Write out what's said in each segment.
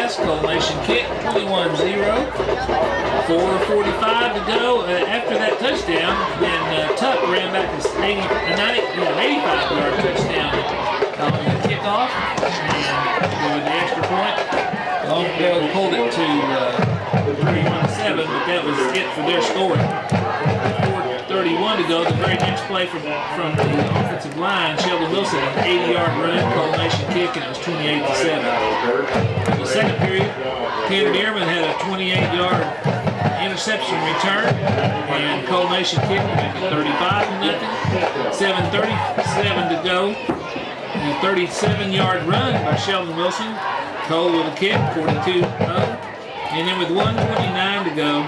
pass. Culmination kick, 21-0. 4:45 to go. After that touchdown, then Tuck ran back an 85-yard touchdown on the kickoff. And with the extra point, Longdale pulled it to 31-7, but that was it for their scoring. 4:31 to go. The very next play from the offensive line, Sheldon Wilson, an 80-yard run, culmination kick, and it was 28-7. In the second period, Tanner Dearman had a 28-yard interception return and culmination kick to make it 35-0. 7:37 to go. A 37-yard run by Sheldon Wilson. Cole with a kick, 42-0. And then with 1:29 to go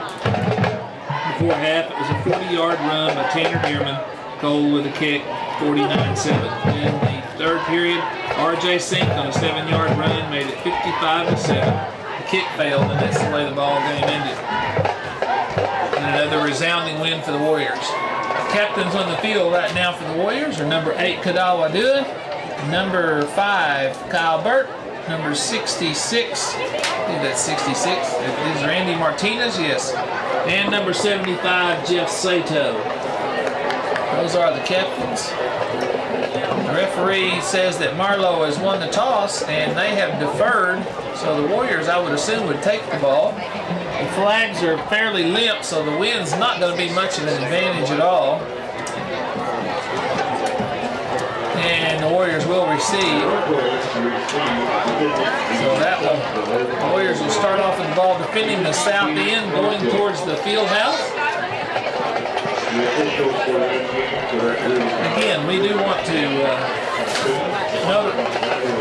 before half, it was a 40-yard run by Tanner Dearman. Cole with a kick, 49-7. In the third period, R.J. Sink on a 7-yard run made it 55-7. The kick failed, and that's the way the ball game ended. And another resounding win for the Warriors. Captains on the field right now for the Warriors are number 8, Kadal Wadua, number 5, Kyle Burt, number 66, I think that's 66, is Randy Martinez, yes, and number 75, Jeff Sato. Those are the captains. The referee says that Marlow has won the toss and they have deferred, so the Warriors, I would assume, would take the ball. The flags are fairly limp, so the wind's not going to be much of an advantage at all. And the Warriors will receive. So that will, the Warriors will start off with the ball defending the south end, going towards the field house. Again, we do want to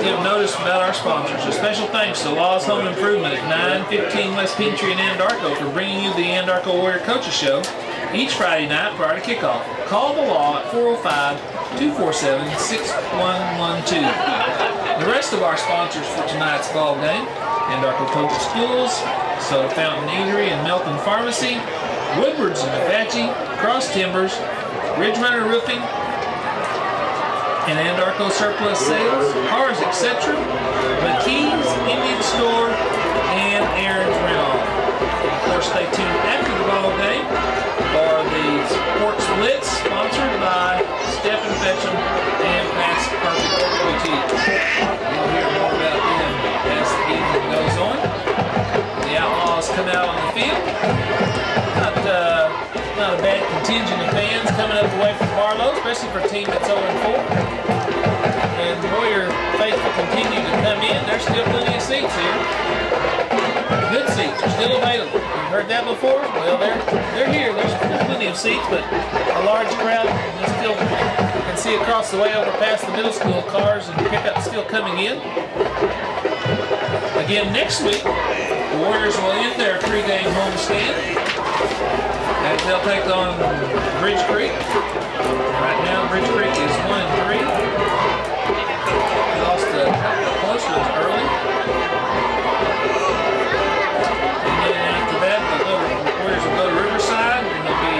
give notice about our sponsors. A special thanks to Law's Home Improvement at 915 West Peachtree in Anadarko for bringing you the Anadarko Warrior Coaches Show each Friday night prior to kickoff. Call the Law at 405-247-6112. The rest of our sponsors for tonight's ball game: Anadarko Coaches Schools, Soda Fountain Eatery and Melton Pharmacy, Woodward's and Apache, Cross Timbers, Ridge Runner Roofing, and Anadarko Surplus Sales, Cars, etc., McKee's Indian Store, and Aaron's Rental. Of course, stay tuned after the ball game for the Sports Blitz, sponsored by Step and Fetch'em and Pass Perfect Boutique. We'll hear more about them as the evening goes on. The Outlaws come out on the field. Not a bad contingent of fans coming up away from Marlow, especially for a team that's 0-4. And Warrior faithful continue to come in. There's still plenty of seats here. Good seats are still available. You've heard that before? Well, they're here. There's plenty of seats, but a large crowd. You can see across the way over past the middle school, cars and pickups still coming in. Again, next week, the Warriors will end their pregame homestand as they'll take on Bridge Creek. Right now, Bridge Creek is 1-3. They lost a couple of close ones early. And then after that, the Warriors will go to Riverside, and they'll be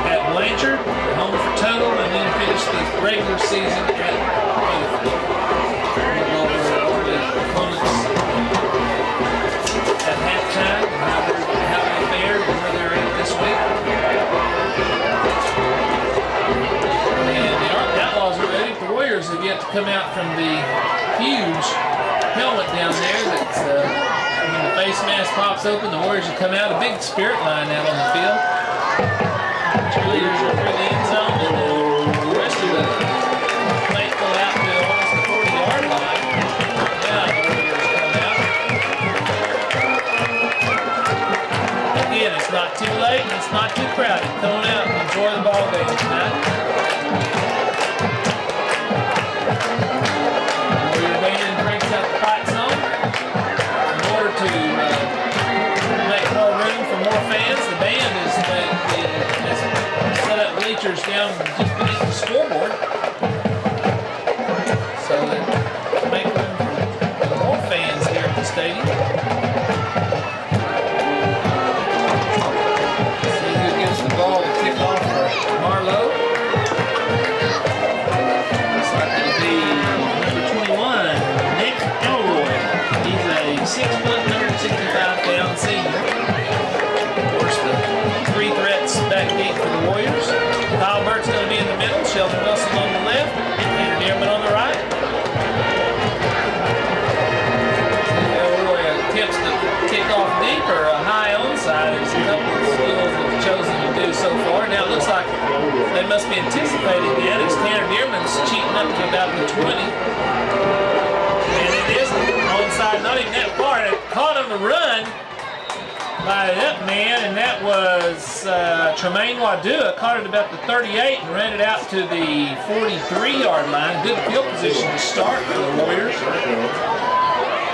at Blanchard, home for Tuttle, and then finish the regular season at Rutherford. We'll go over all the opponents at halftime, how they fared, and where they're at this week. And the Outlaws are ready. The Warriors have yet to come out from the huge helmet down there that's when the face mask pops open, the Warriors have come out. A big spirit line out on the field. Cheerleaders are through the end zone, and the rest of the faithful out to almost the 40-yard line. Now the Warriors come out. Again, it's not too late and it's not too crowded. Come on out and enjoy the ball game tonight. Warrior band breaks out the fight song in order to make more room for more fans. The band is set up bleachers down just 6 foot, 165-pound senior. Of course, the 3 threats back deep for the Warriors. Kyle Burt's going to be in the middle, Sheldon Wilson on the left, and Dearman on the right. Attempts to kick off deep or a high onside is a couple of skills that have chosen to do so far. Now it looks like they must be anticipating that as Tanner Dearman's cheating up to about the 20. And it is onside, not even that far. And it caught him to run by that man, and that was Tremaine Wadua. Caught it about the 38 and ran it out to the 43-yard line. Good field position to start for the Warriors.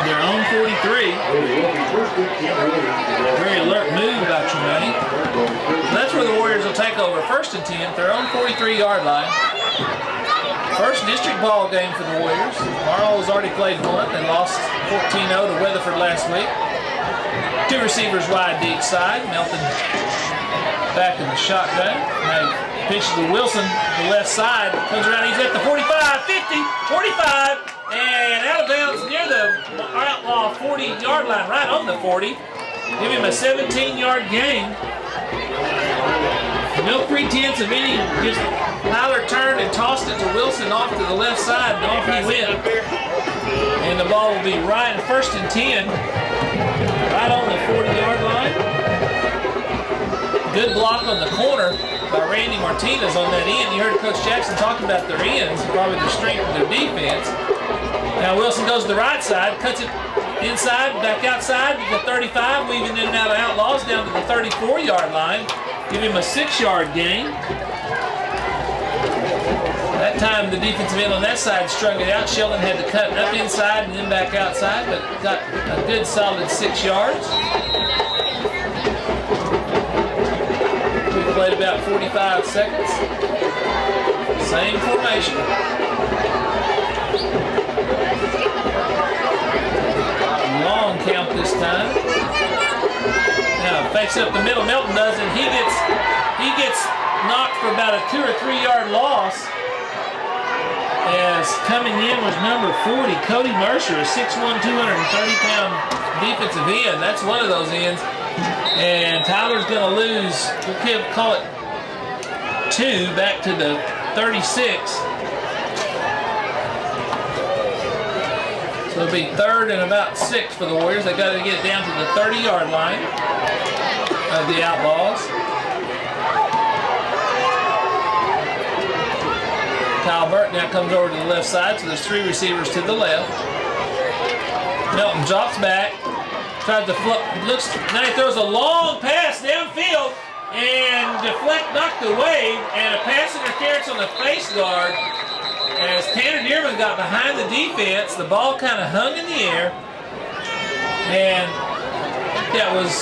Their own 43. Very alert move by Tremaine. That's where the Warriors will take over. 1st and 10, their own 43-yard line. First district ball game for the Warriors. Marlow has already played one. They lost 14-0 to Weatherford last week. 2 receivers wide to each side. Melton back in the shotgun. Now pitch to Wilson, the left side. Comes around, he's at the 45, 50, 45. And out of bounds near the outlaw 40-yard line, right on the 40. Give him a 17-yard gain. No pretense of any, just Tyler turned and tossed it to Wilson off to the left side, and off he went. And the ball will be right, 1st and 10, right on the 40-yard line. Good block on the corner by Randy Martinez on that end. You heard Coach Jackson talk about their ends, probably the strength of their defense. Now Wilson goes to the right side, cuts it inside, back outside to the 35, weaving in and out of Outlaws down to the 34-yard line. Give him a 6-yard gain. That time the defensive end on that side strung it out. Sheldon had to cut up inside and then back outside, but got a good solid 6 yards. We played about 45 seconds. Same formation. Long count this time. Now fakes up the middle. Melton does, and he gets knocked for about a 2 or 3 yard loss. As coming in was number 40, Cody Mercer, a 6'1", 230-pound defensive end. That's one of those ends. And Tyler's going to lose, we'll call it 2 back to the 36. So it'll be 3rd and about 6 for the Warriors. They got to get it down to the 30-yard line of the Outlaws. Kyle Burt now comes over to the left side, so there's 3 receivers to the left. Melton drops back, tries to now he throws a long pass downfield and knocked away, and a pass interference on the face guard. As Tanner Dearman got behind the defense, the ball kind of hung in the air, and that was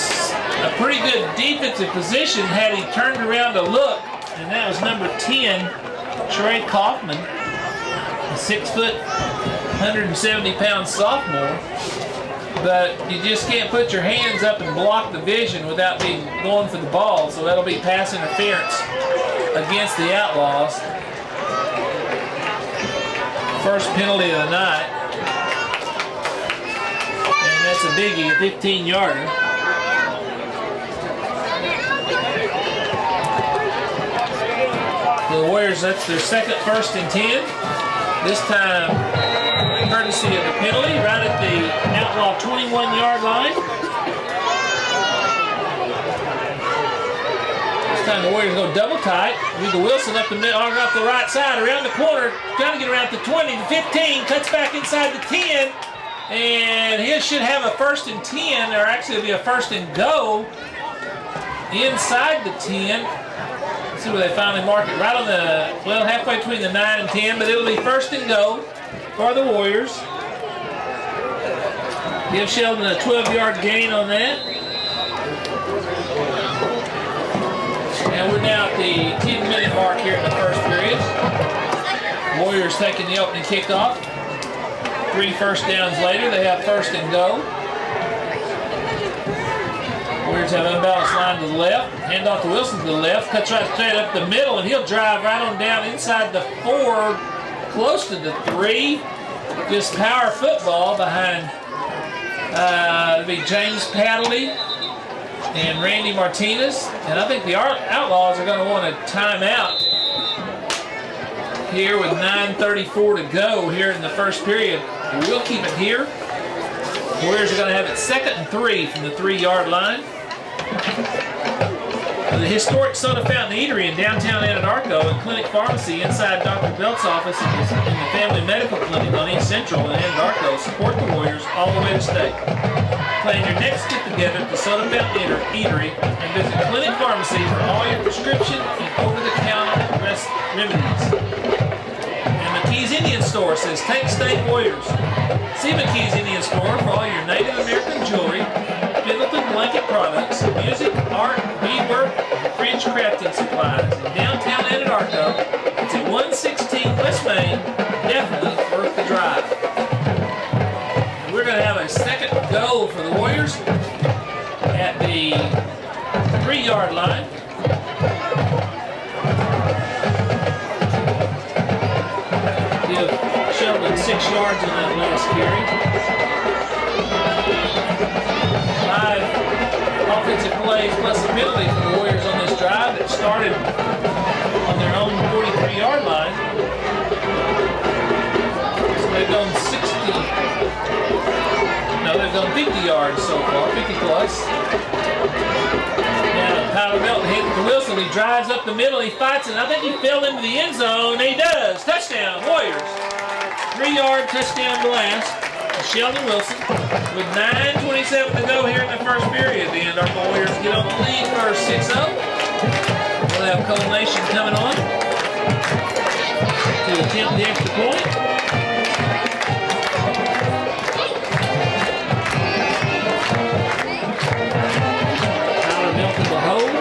a pretty good defensive position had he turned around to look, and that was number 10, Trey Kaufman, a 6 foot, 170-pound sophomore. But you just can't put your hands up and block the vision without going for the ball, so that'll be pass interference against the Outlaws. First penalty of the night. And that's a biggie, a 15-yarder. The Warriors, that's their second 1st and 10. This time, courtesy of the penalty, right at the Outlaw 21-yard line. This time the Warriors go double tight. Lead the Wilson up the middle, up the right side, around the corner, trying to get around the 20, the 15, cuts back inside the 10, and he should have a 1st and 10, or actually it'll be a 1st and go inside the 10. See where they finally mark it, right on the, well, halfway between the 9 and 10, but it'll be 1st and go for the Warriors. Give Sheldon a 12-yard gain on that. And we're now at the 10-minute mark here in the first period. Warriors taking the opening kickoff. 3 first downs later, they have 1st and go. Warriors have unbalanced line to the left. Hand off to Wilson to the left. Cuts right straight up the middle, and he'll drive right on down inside the 4, close to the 3. Just power football behind It'll be James Paddley and Randy Martinez. And I think the Outlaws are going to want a timeout here with 9:34 to go here in the first period. We'll keep it here. Warriors are going to have it 2nd and 3 from the 3-yard line. The historic Soda Fountain Eatery in downtown Anadarko and Clinic Pharmacy inside Dr. Belt's office in the Family Medical Clinic on East Central in Anadarko support the Warriors all the way to state. Plan your next get-together at the Soda Fountain Eatery and visit Clinic Pharmacy for all your prescription and over-the-counter remedies. And McKee's Indian Store says, take state Warriors. See McKee's Indian Store for all your Native American jewelry, Pendleton blanket products, music, art, beadwork, and French crafting supplies in downtown Anadarko. It's at 116 West Main. Definitely worth the drive. And we're going to have a second goal for the Warriors at the 3-yard line. Give Sheldon 6 yards on that last carry. 5 offensive plays plus a penalty for the Warriors on this drive that started on their own 43-yard line. So they've gone 50 yards so far, 50 plus. Now Tyler Melton hits to Wilson. He drives up the middle. He fights it. I think he fell into the end zone. He does. Touchdown, Warriors. 3-yard touchdown blast. Sheldon Wilson with 9:27 to go here in the first period. The Anadarko Warriors get on the lead for 6-0. We'll have Cole Nation coming on to attempt the extra point. Tyler Milton will hold.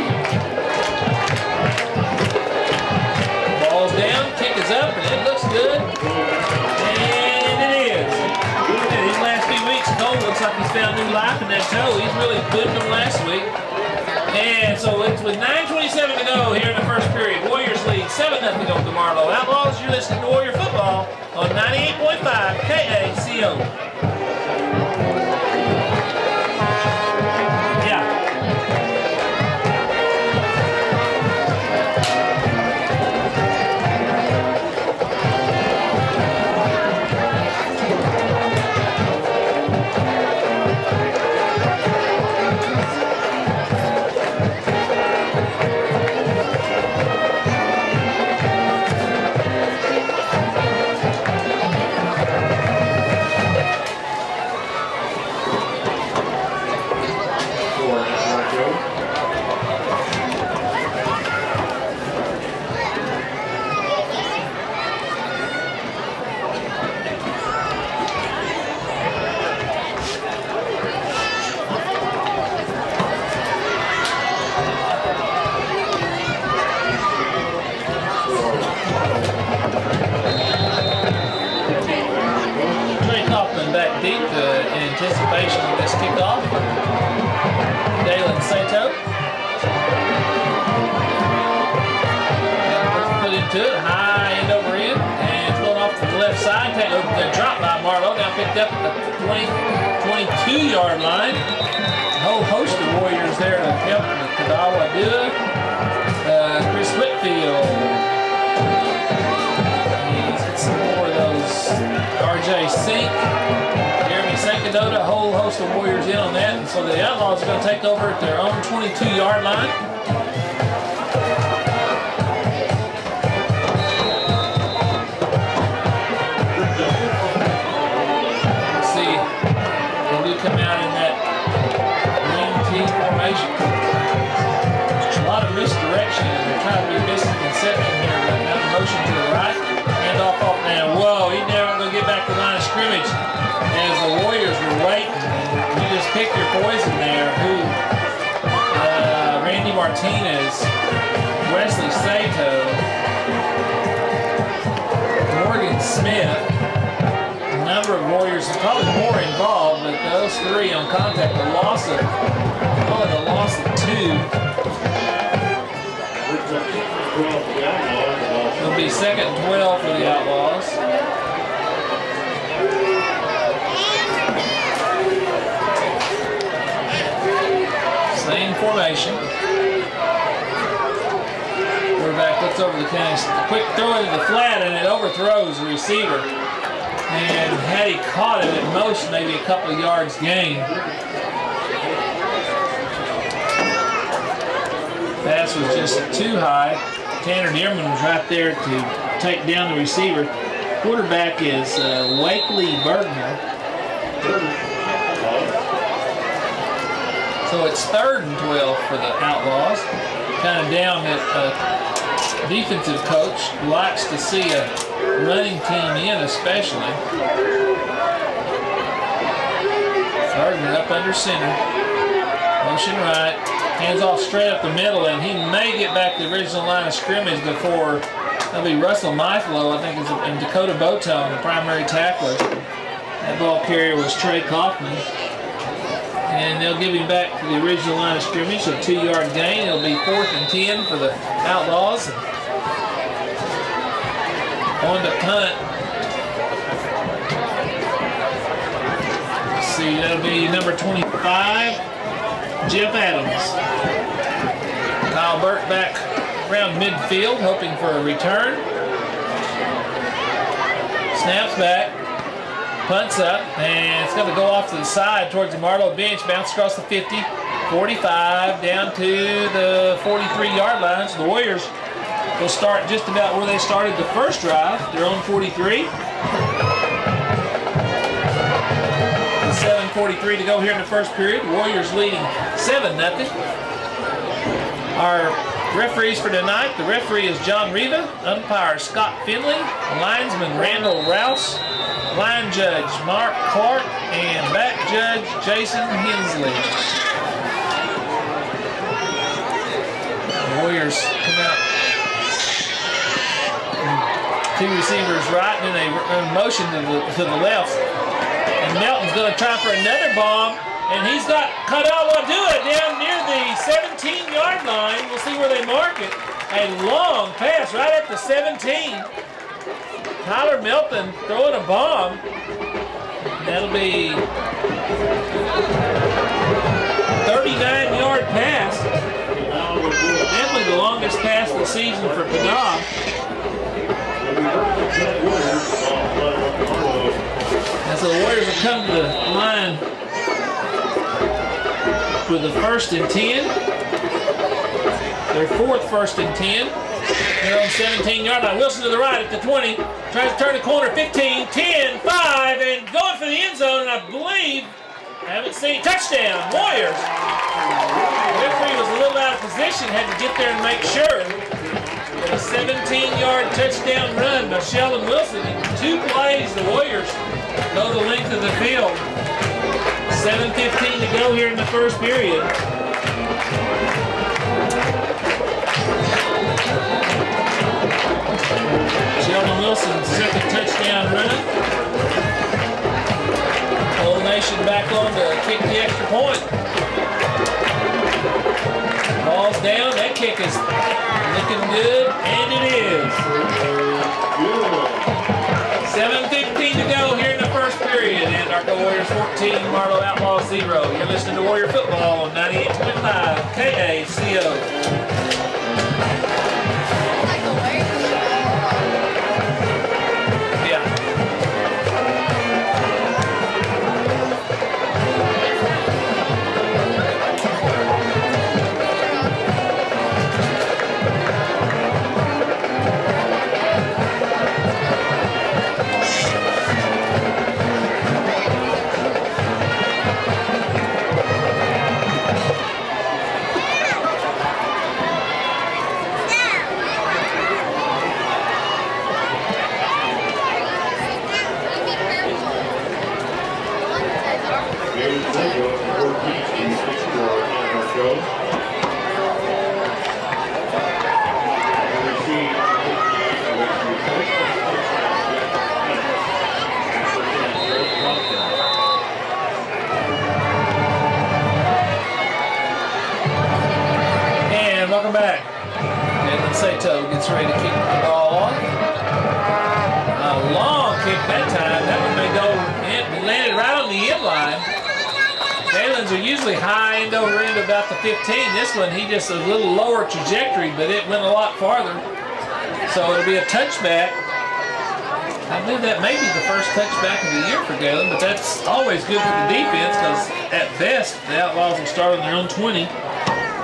Ball's down, kick is up, and it looks good. Looks like he's found new life in that toe. He's really good from last week. And so it's with 9:27 to go here in the first period. Warriors lead 7-0 over the Marlow Outlaws. You're listening to Warrior Football on 98.5 KACO. Yeah. Anticipation of this kickoff. Dalen Sato. Put into it, high end over end, and it's going off to the left side. Dropped by Marlow, now picked up at the 22-yard line. A whole host of Warriors there to help with Kadawa Dua, Chris Whitfield. He's got some more of those RJ Sink. Sankadota, a whole host of Warriors in on that, and so the Outlaws are going to take over at their own 22-yard line. Let's see, they do come out in that green team formation. There's a lot of misdirection, and they're trying to be misconception here. Right now, motion to the right, hand off now. Whoa, he's never going to get back to the line of scrimmage. As the Warriors were waiting, you just pick your poison there. Randy Martinez, Wesley Sato, Morgan Smith. A number of Warriors, probably more involved, but those 3 on contact. The loss of 2. It'll be 2nd and 12 for the Outlaws. formation. Quarterback looks over the county. Quick throw into the flat, and it overthrows the receiver. And had he caught it, at most maybe a couple of yards gain. Pass was just too high. Tanner Dearman was right there to take down the receiver. Quarterback is Wakely Bergner. So it's 3rd and 12 for the Outlaws. Kind of down that defensive coach likes to see a running team in, especially. Bergner up under center. Motion right. Hands off straight up the middle, and he may get back to the original line of scrimmage before that'll be Russell Miflo, I think, and Dakota Boton, the primary tackler. That ball carrier was Trey Kaufman. And they'll give him back to the original line of scrimmage, a 2-yard gain. It'll be 4th and 10 for the Outlaws. On the punt. Let's see, that'll be number 25. Jeff Adams. Kyle Burt back around midfield, hoping for a return. Snaps back, punts up, and it's going to go off to the side towards the Marlow bench. Bounce across the 50, 45, down to the 43-yard line. So the Warriors will start just about where they started the first drive, their own 43. 7:43 to go here in the first period. Warriors leading 7-0. Our referees for tonight, the referee is John Riva, umpire Scott Finley, linesman Randall Rouse, line judge Mark Clark, and back judge Jason Hensley. The Warriors come out. 2 receivers right, and then a motion to the left. And Melton's going to try for another bomb, and he's got Cadell will do it down near the 17-yard line. We'll see where they mark it. A long pass right at the 17. Tyler Melton throwing a bomb. That'll be 39-yard pass. Definitely the longest pass of the season for Cadell. And so the Warriors will come to the line with the 1st and 10. Their 4th 1st and 10. They're on 17-yard line. Wilson to the right at the 20. Tries to turn the corner. 15, 10, 5, and going for the end zone. And I believe, I haven't seen, touchdown, Warriors. The referee was a little out of position. Had to get there and make sure. A 17-yard touchdown run by Sheldon Wilson. In 2 plays, the Warriors go the length of the field. 7:15 to go here in the first period. Sheldon Wilson's 2nd touchdown run. Whole nation back on to kick the extra point. Ball's down. That kick is looking good, and it is. 7:15 to go here in the first period. Anadarko Warriors 14, Marlow Outlaws 0. You're listening to Warrior Football on 98.5 KACO. Welcome back. Edmund Sato gets ready to kick the ball off. A long kick that time. That one may go in. It landed right on the end line. Galen's are usually high end over into about the 15. This one, he just a little lower trajectory, but it went a lot farther. So it'll be a touchback. I believe that may be the first touchback of the year for Galen, but that's always good for the defense because at best, the Outlaws will start on their own 20.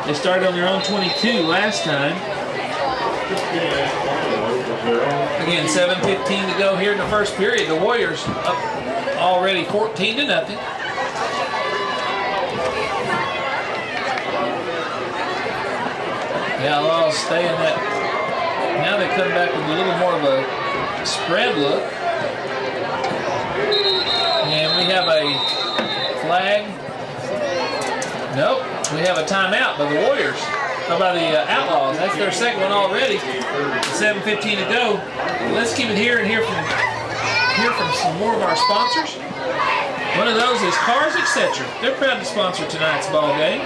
They started on their own 22 last time. Again, 7:15 to go here in the first period. The Warriors up already 14-0. The Outlaws stay in that. Now they come back with a little more of a spread look. And we have a flag. Nope, we have a timeout by the Warriors. Or by the Outlaws. That's their second one already. 7:15 to go. Let's keep it here and hear from some more of our sponsors. One of those is Cars Etc. They're proud to sponsor tonight's ball game.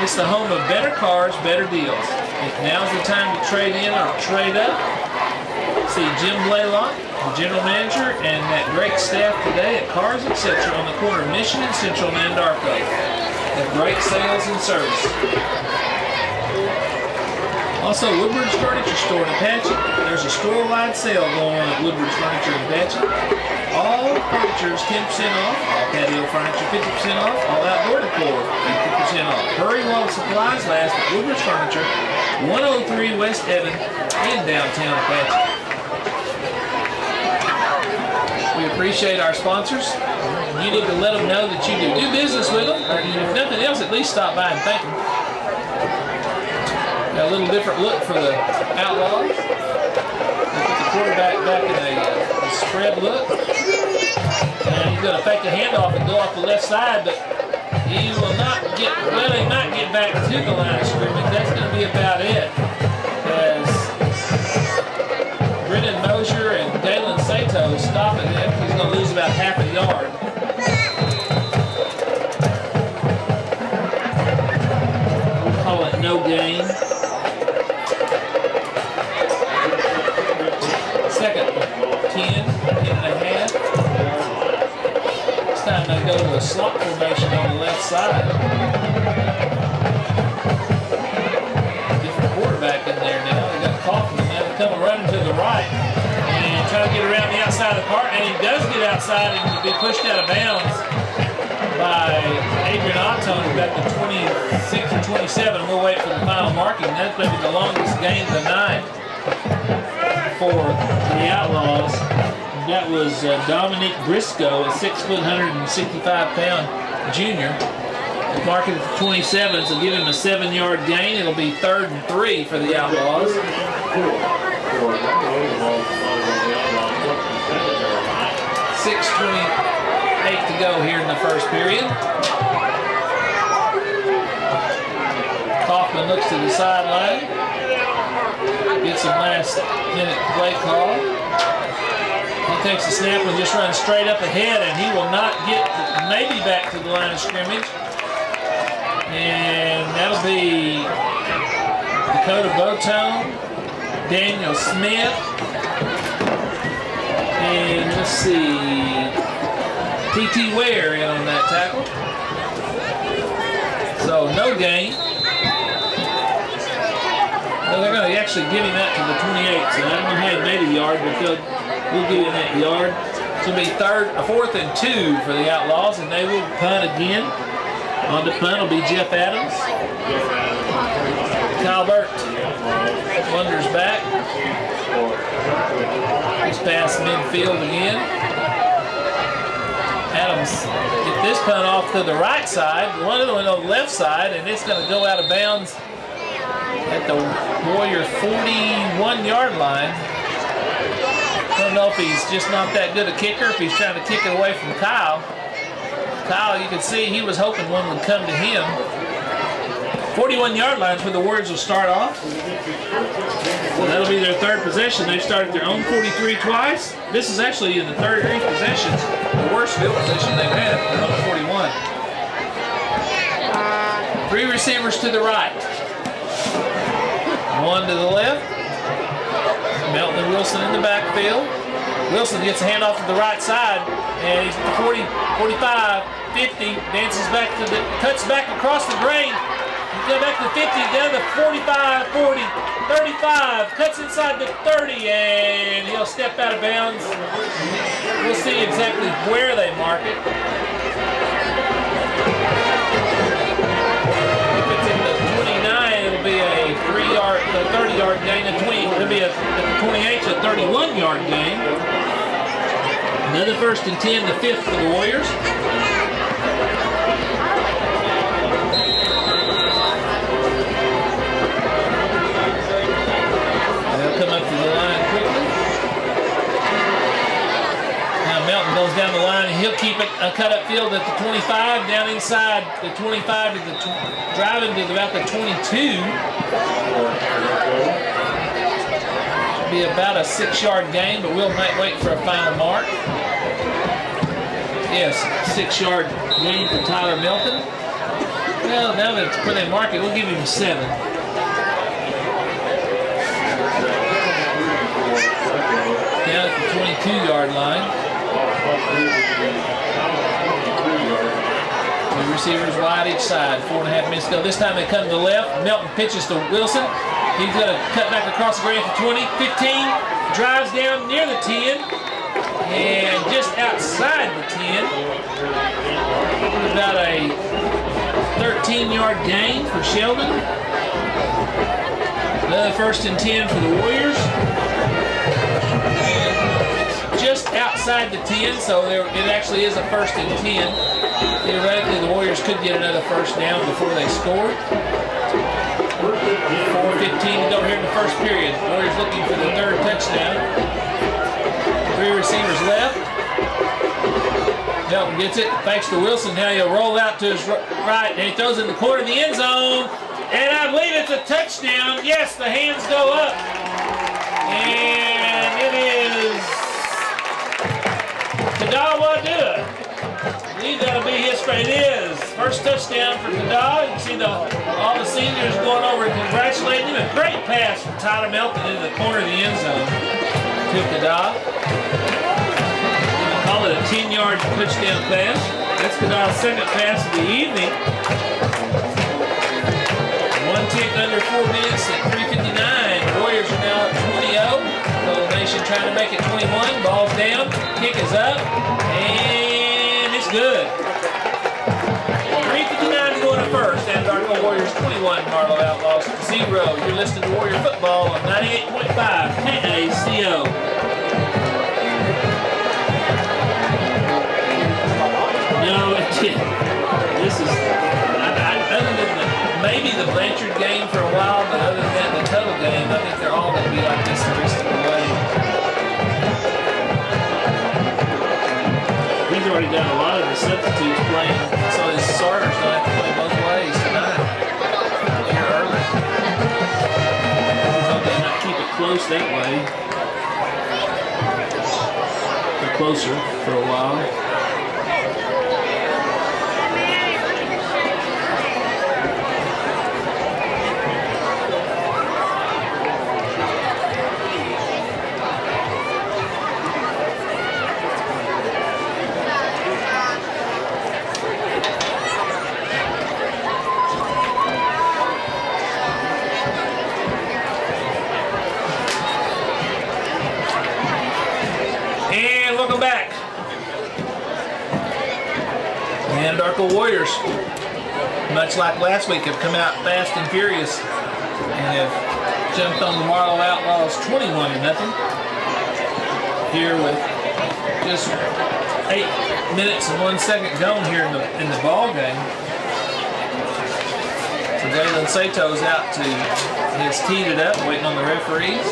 It's the home of better cars, better deals. Now's the time to trade in or trade up. See Jim Blaylock, the general manager, and that great staff today at Cars Etc. on the corner of Mission and Central and Anadarko. They have great sales and service. Also, Woodward's Furniture Store in Apache. There's a store-wide sale going on at Woodward's Furniture in Apache. All furniture is 10% off. All patio furniture 50% off. All outdoor decor 50% off. Hurry while supplies last at Woodward's Furniture, 103 West Evan in downtown Apache. We appreciate our sponsors. You need to let them know that you do business with them. Or if nothing else, at least stop by and thank them. Got a little different look for the Outlaws. They put the quarterback back in a spread look. And he's going to fake a handoff and go off the left side, but he will not get, well, he might get back to the line of scrimmage. That's going to be about it. As Brennan Mosier and Dalen Sato stopping him, he's going to lose about half a yard. We'll call it no gain. Second, 10 and a half. This time they go to a slot formation on the left side. Different quarterback in there now. They got Kaufman now. They come running to the right and try to get around the outside of the car. And he does get outside and be pushed out of bounds by Adrian Otto at the 26 or 27. We'll wait for the final marking. That's maybe the longest game of the night for the Outlaws. That was Dominic Briscoe, a 6 foot, 165-pound junior. They mark it at 27, so give him a 7-yard gain. It'll be 3rd and 3 for the Outlaws. 6:28 to go here in the first period. Kaufman looks to the sideline. Gets some last-minute play call. He takes the snap and just runs straight up ahead, and he will not get maybe back to the line of scrimmage. And that'll be Dakota Botone, Daniel Smith, and let's see, T.T. Ware in on that tackle. So no gain. Well, they're going to actually give him that to the 28, so I don't know how he made a yard, but we'll give him that yard. It's going to be 4th and 2 for the Outlaws, and they will punt again. On the punt will be Jeff Adams. Kyle Burt wanders back. He's past midfield again. Adams get this punt off to the right side, one of them on the left side, and it's going to go out of bounds at the Warrior 41-yard line. I don't know if he's just not that good a kicker, if he's trying to kick it away from Kyle. Kyle, you can see he was hoping one would come to him. 41-yard lines where the Warriors will start off. Well, that'll be their 3rd possession. They've started their own 43 twice. This is actually in the 3rd possession, the worst field position they've had, their own 41. 3 receivers to the right. 1 to the left. Melton and Wilson in the backfield. Wilson gets a handoff to the right side, and he's at the 40, 45, 50, dances back to the, cuts back across the grain. Go back to 50, down to 45, 40, 35, cuts inside the 30, and he'll step out of bounds. We'll see exactly where they mark it. If it's in the 29, it'll be a 30-yard gain. It'll be at the 28, a 31-yard gain. Another 1st and 10, the 5th for the Warriors. Come up to the line quickly. Now Melton goes down the line and he'll keep it a cut up field at the 25, down inside the 25 to the driving to about the 22. Should be about a 6-yard gain, but we'll wait for a final mark. Yes, 6-yard gain for Tyler Melton. Well, now that's where they mark it, we'll give him 7. Down at the 22-yard line. Two receivers wide each side. 4.5 minutes to go. This time they come to the left. Melton pitches to Wilson. He's going to cut back across the grain at the 20, 15. Drives down near the 10. And just outside the 10. About a 13-yard gain for Sheldon. Another 1st and 10 for the Warriors. Just outside the 10, so it actually is a 1st and 10. Theoretically, the Warriors could get another 1st down before they scored. 4:15 to go here in the 1st period. Warriors looking for the 3rd touchdown. 3 receivers left. Melton gets it, thanks to Wilson. Now he'll roll out to his right, and he throws in the corner of the end zone. And I believe it's a touchdown. Yes, the hands go up. And it is Kadawa do it. I believe that'll be his first. It is. First touchdown for Kadawa. You can see all the seniors going over and congratulating him. A great pass from Tyler Melton into the corner of the end zone to Kadawa. Call it a 10-yard touchdown pass. That's Kadawa's 2nd pass of the evening. 1 tick under 4 minutes at 3:59. Warriors are now at 20-0. Little Nation trying to make it 21. Ball's down. Kick is up. And it's good. 3:59 to go in the 1st. Anadarko Warriors 21. Marlow Outlaws 0. You're listening to Warrior Football on 98.5 KACO. No, this is, other than maybe the Blanchard game for a while, but other than that, the total game, I think they're all going to be like this the rest of the way. He's already done a lot of the substitutes playing, so his starters don't have to play both ways tonight. Here early. Hope they not keep it close that way. They're closer for a while. Back. Darko Warriors, much like last week, have come out fast and furious and have jumped on the Marlow Outlaws 21-0 here with just 8 minutes and 1 second gone here in the ball game. So Galen Sato's out to his teed it up, waiting on the referees.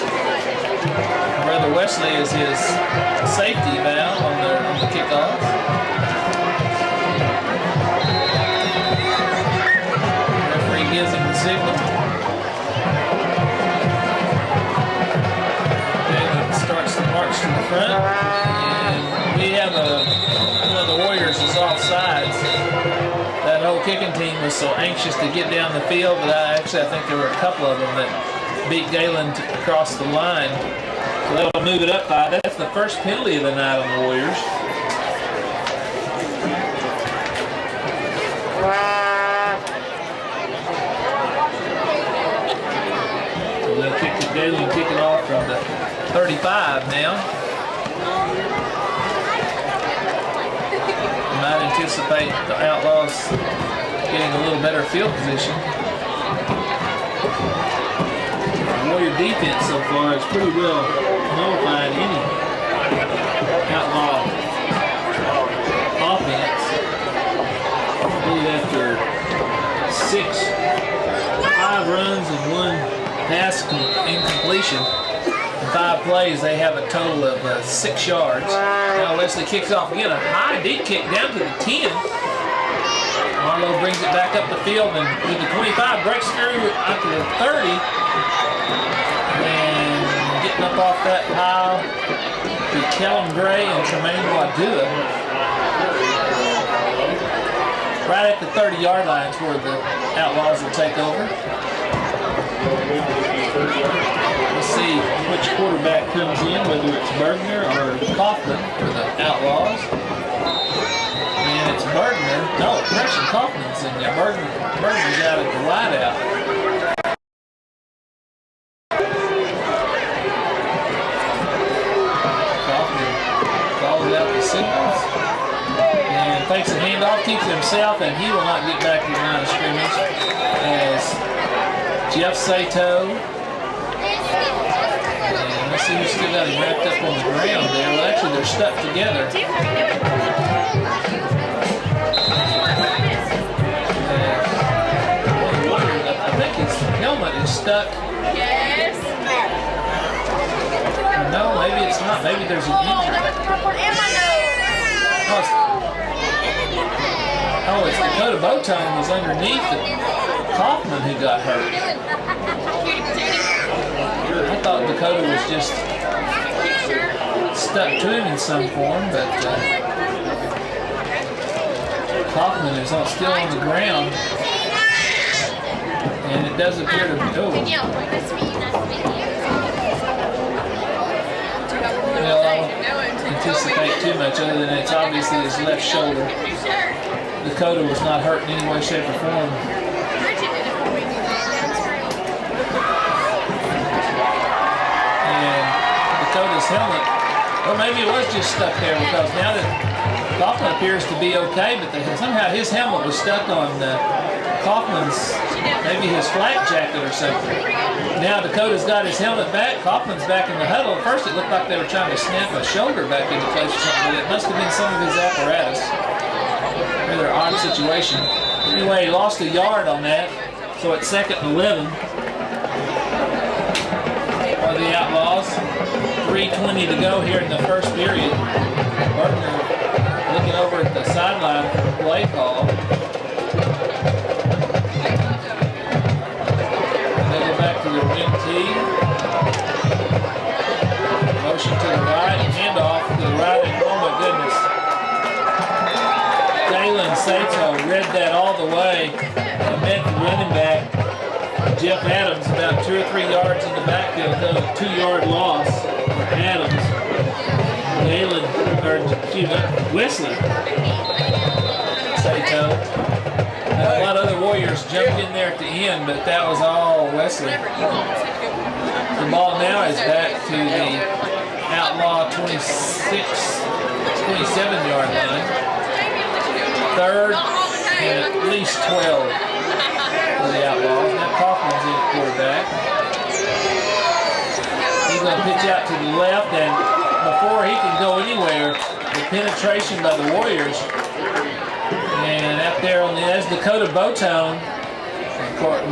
Brother Wesley is his safety valve on the kickoff. Referee gives him the signal. Then starts the march to the front, and we have one of the Warriors is offsides. That whole kicking team was so anxious to get down the field, but I think there were a couple of them that beat Galen to cross the line. So that'll move it up by. That's the first penalty of the night on the Warriors. Galen kicking off from the 35 now. You might anticipate the Outlaws getting a little better field position. Warrior defense so far is pretty well nullified any Outlaw offense. I believe after 5 runs and 1 pass incompletion in 5 plays, they have a total of 6 yards. Now Leslie kicks off again, a high deep kick down to the 10. Marlow brings it back up the field and with the 25 breaks through up to the 30. And getting up off that pile to Kellum Gray and Tremaine Wadua. Right at the 30-yard line is where the Outlaws will take over. Let's see which quarterback comes in, whether it's Bergner or Kaufman for the Outlaws. And it's Bergner. No, Preston Kaufman's in there. Bergner's out at the wideout. Kaufman calls out the signals. And takes a handoff, keeps it himself, and he will not get back to the line of scrimmage as Jeff Sato. And let's see who's still got him wrapped up on the ground there. Well, actually, they're stuck together. I think his helmet is stuck. Yes. No, maybe it's not. Maybe there's an injury. Oh, it's Dakota Botone was underneath Kaufman who got hurt. I thought Dakota was just stuck to him in some form, but Kaufman is still on the ground. And it does appear to be over. Well, I don't anticipate too much other than it's obviously his left shoulder. Dakota was not hurt in any way, shape, or form. And Dakota's helmet, well, maybe it was just stuck there because now that Kaufman appears to be okay, but somehow his helmet was stuck on Kaufman's, maybe his flak jacket or something. Now Dakota's got his helmet back. Kaufman's back in the huddle. At first it looked like they were trying to snap a shoulder back into place or something, but it must have been some of his apparatus. Rather odd situation. Anyway, he lost a yard on that, so it's 2nd and 11 for the Outlaws. 3:20 to go here in the first period. Bergner looking over at the sideline for play call. To the wing tee. Motion to the right, handoff to the right, and oh my goodness. Galen Sato read that all the way and met the running back, Jeff Adams, about 2 or 3 yards in the backfield. A 2-yard loss for Adams. Wesley Sato. A lot of other Warriors jumped in there at the end, but that was all Wesley. The ball now is back to the Outlaw 27-yard line. 3rd and at least 12 for the Outlaws. Now Kaufman's in at quarterback. He's going to pitch out to the left, and before he can go anywhere, the penetration by the Warriors. And out there on the edge, Dakota Botone,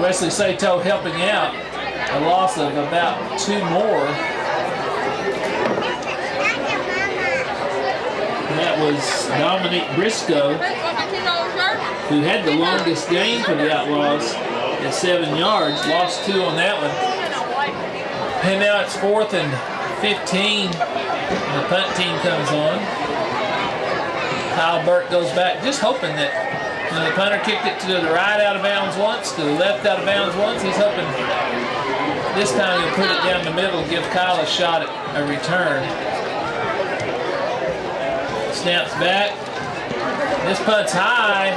Wesley Sato helping out, a loss of about 2 more. And that was Dominic Briscoe, who had the longest gain for the Outlaws at 7 yards, lost 2 on that one. And now it's 4th and 15, and the punt team comes on. Kyle Burke goes back, just hoping that the punter kicked it to the right out of bounds once, to the left out of bounds once. He's hoping this time he'll put it down the middle, give Kyle a shot at a return. Snaps back. This punt's high,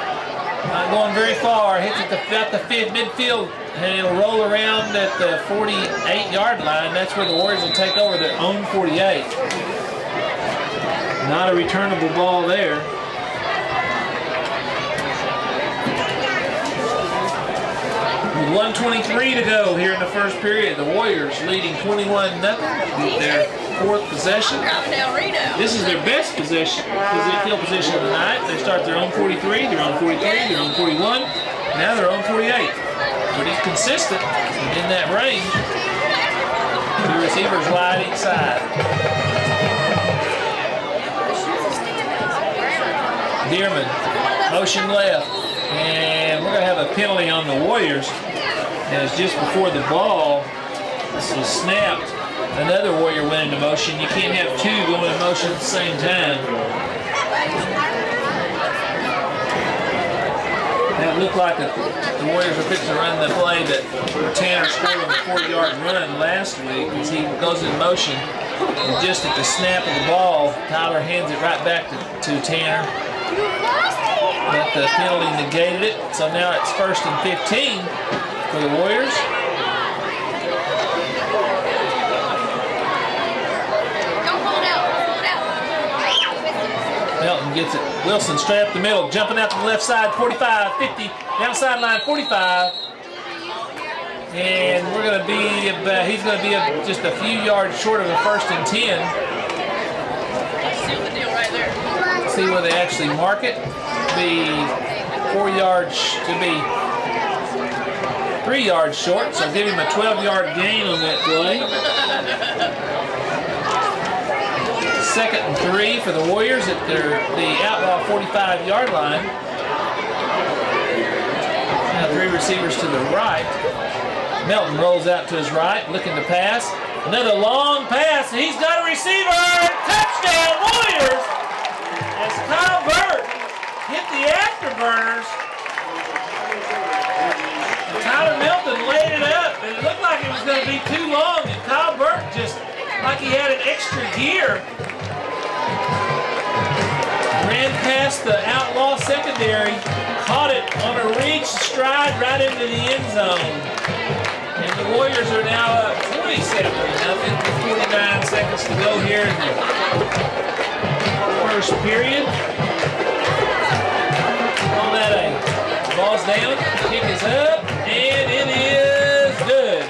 Not going very far. Hits it about the midfield, and it'll roll around at the 48-yard line. That's where the Warriors will take over their own 48. Not a returnable ball there. With 1:23 to go here in the first period, the Warriors leading 21-0 with their fourth possession. This is their best possession, field position of the night. They start their own 43, their own 43, their own 41, now their own 48. Pretty consistent in that range. Two receivers wide each side. Dearman, motion left, and we're going to have a penalty on the Warriors. As just before the ball was snapped, another Warrior went into motion. You can't have two going in motion at the same time. That looked like the Warriors were fixing to run the play that Tanner scored on the 4-yard run last week as he goes in motion. And just at the snap of the ball, Tyler hands it right back to Tanner. But the penalty negated it, so now it's 1st and 15 for the Warriors. Melton gets it. Wilson straight up the middle, jumping out to the left side, 45, 50, down sideline, 45. And we're going to be about, he's going to be just a few yards short of a 1st and 10. See where they actually mark it. Be 4 yards to be 3 yards short, so give him a 12-yard gain on that play. 2nd and 3 for the Warriors at the outlaw 45-yard line. Now 3 receivers to the right. Melton rolls out to his right, looking to pass. Another long pass, and he's got a receiver. Touchdown, Warriors! As Kyle Burt hit the afterburners. Tyler Melton laid it up, and it looked like it was going to be too long, and Kyle Burt just, like he had an extra gear, ran past the outlaw secondary, caught it on a reach stride right into the end zone. And the Warriors are now up 27-0 with 49 seconds to go here in the first period. On that ball's down, kick is up, and it is good.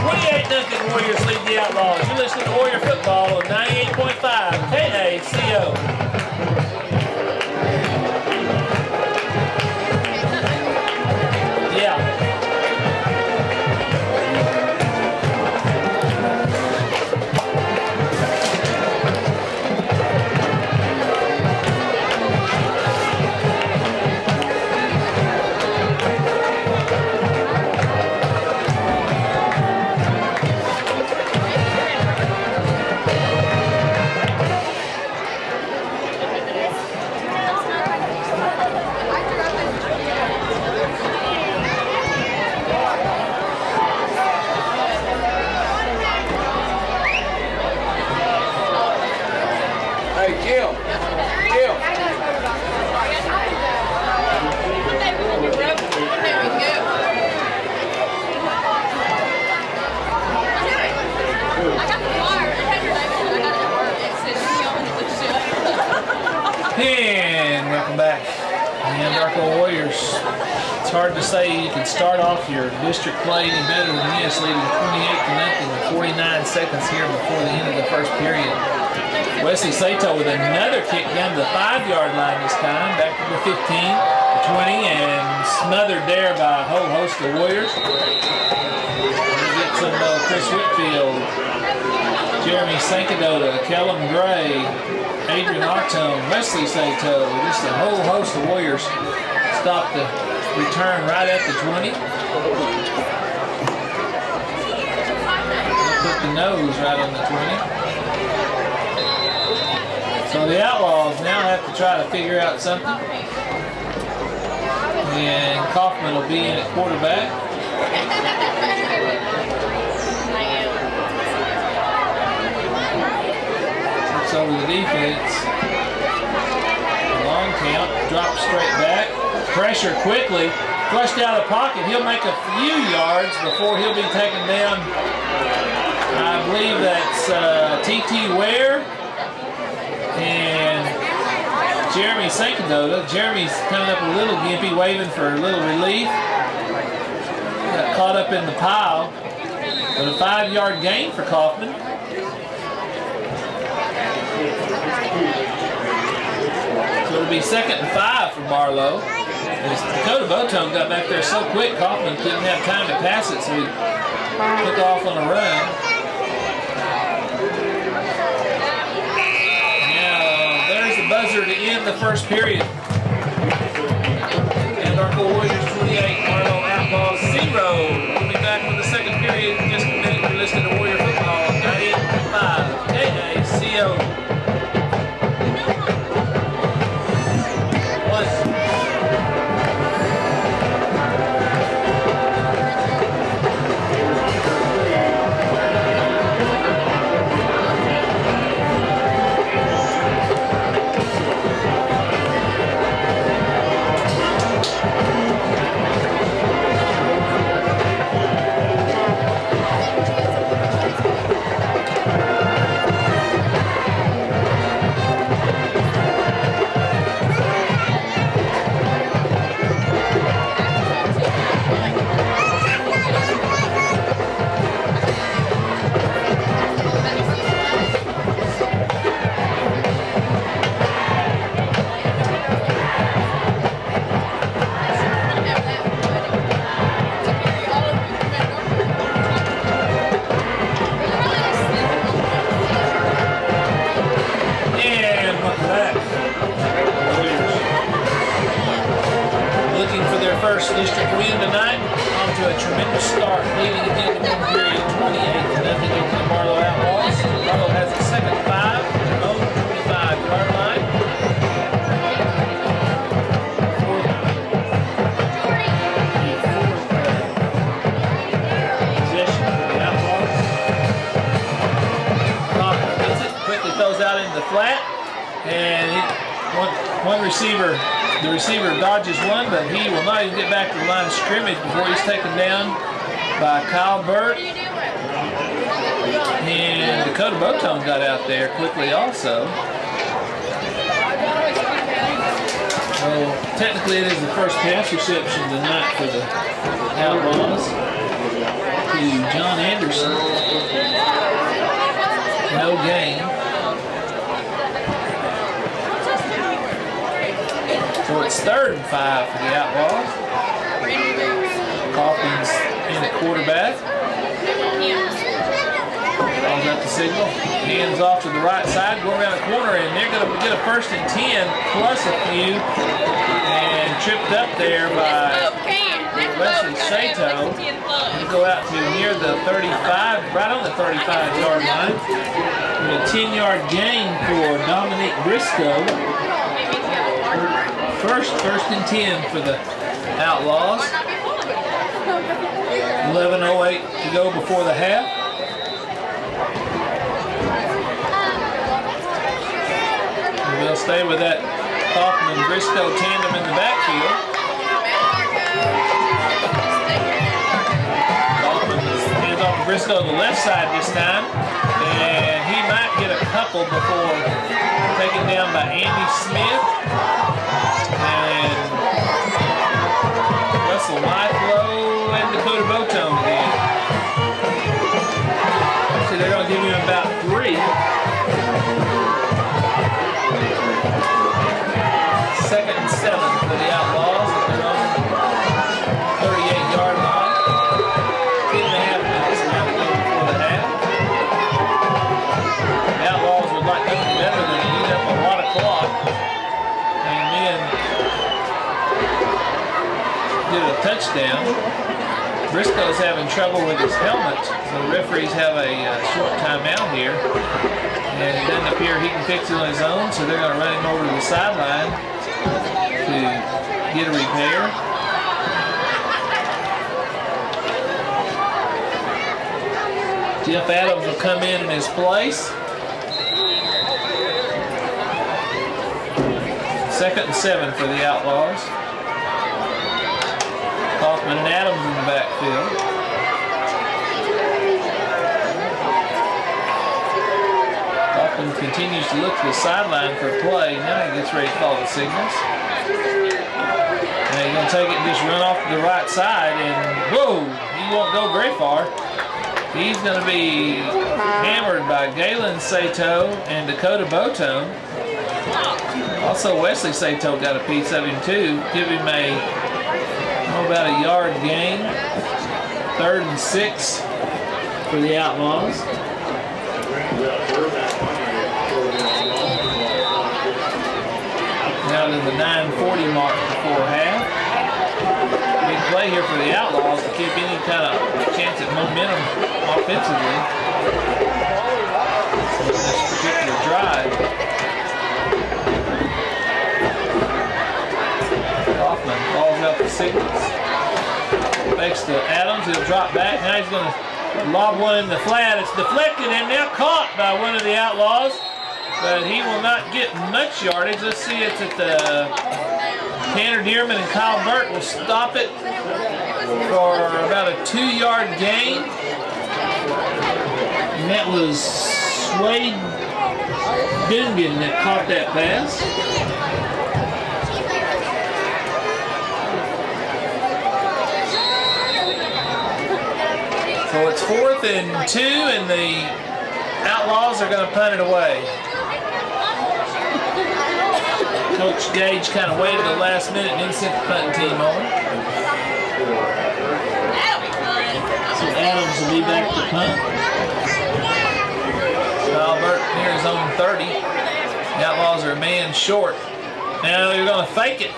28-0 Warriors lead the Outlaws. You're listening to Warrior Football on 98.5 KACO. Yeah. And welcome back. The Anadarko Warriors. It's hard to say you can start off your district play any better than this, leading 28-0 with 49 seconds here before the end of the first period. Wesley Sato with another kick down to the 5-yard line this time, back to the 15, the 20, and smothered there by a whole host of Warriors. We get some Chris Whitfield, Jeremy Sankadota, Kellum Gray, Adrian Artone, Wesley Sato, just a whole host of Warriors stop the return right at the 20. Put the nose right on the 20. So the Outlaws now have to try to figure out something. And Kaufman will be in at quarterback. Looks over the defense. Long count. Drops straight back. Pressure quickly. Flushed out of the pocket. He'll make a few yards before he'll be taken down. I believe that's T.T. Ware and Jeremy Sankadota. Jeremy's coming up a little gimpy, waving for a little relief. Got caught up in the pile. But a 5-yard gain for Kaufman. So it'll be 2nd and 5 for Marlow. As Dakota Botone got back there so quick, Kaufman couldn't have time to pass it, so he took off on a run. Now, there's the buzzer to end the first period. Anadarko Warriors 28, Marlow Outlaws 0. We'll be back with the second period in just a minute. You're listening to Warrior Football 98.5 KACO. First district win tonight, on to a tremendous start, leading at the end of one period, 28-0 over the Marlow Outlaws. Marlow has a 2nd 5, their own 25-yard line. Possession for the Outlaws. Kaufman gets it, quickly throws out into the flat, and one receiver. The receiver dodges one, but he will not even get back to the line of scrimmage before he's taken down by Kyle Burt. And Dakota Botone got out there quickly also. So technically it is the first pass reception tonight for the Outlaws to John Anderson. No gain. So it's 3rd and 5 for the Outlaws. Kaufman's in at quarterback. Calls out the signal. Hands off to the right side, going around the corner, and they're going to get a 1st and 10 plus a few. And tripped up there by Wesley Sato. Going to go out to near the 35, right on the 35-yard line. With a 10-yard gain for Dominic Briscoe. First and 10 for the Outlaws. 11:08 to go before the half. And we'll stay with that Kaufman-Briscoe tandem in the backfield. Kaufman hands off to Briscoe to the left side this time. And he might get a couple before taken down by Andy Smith. And Russell Marlow and Dakota Botone again. So they're going to give him about 3. 2nd and 7 for the Outlaws at their own 38-yard line. 2.5 minutes now to go before the half. The Outlaws would like nothing better than to eat up a lot of clock. And then get a touchdown. Briscoe's having trouble with his helmet, so the referees have a short timeout here. And it doesn't appear he can fix it on his own, so they're going to run him over to the sideline to get a repair. Jeff Adams will come in his place. 2nd and 7 for the Outlaws. Kaufman and Adams in the backfield. Kaufman continues to look to the sideline for a play. Now he gets ready to call the signals. Now he's going to take it and just run off to the right side, and whoa, he won't go very far. He's going to be hammered by Galen Sato and Dakota Botone. Also, Wesley Sato got a piece of him too. Give him about a yard gain. 3rd and 6 for the Outlaws. Now to the 9:40 mark before half. Big play here for the Outlaws to keep any kind of chance at momentum offensively in this particular drive. Kaufman calls out the signals. Fakes to Adams. He'll drop back. Now he's going to lob one in the flat. It's deflected and now caught by one of the Outlaws. But he will not get much yardage. Let's see, it's at the Tanner Dearman and Kyle Burt will stop it for about a 2-yard gain. And that was Swade Dungan that caught that pass. So it's 4th and 2, and the Outlaws are going to punt it away. Coach Gage kind of waited the last minute and then sent the punting team on. So Adams will be back to punt. Albert near his own 30. The Outlaws are a man short. Now they're going to fake it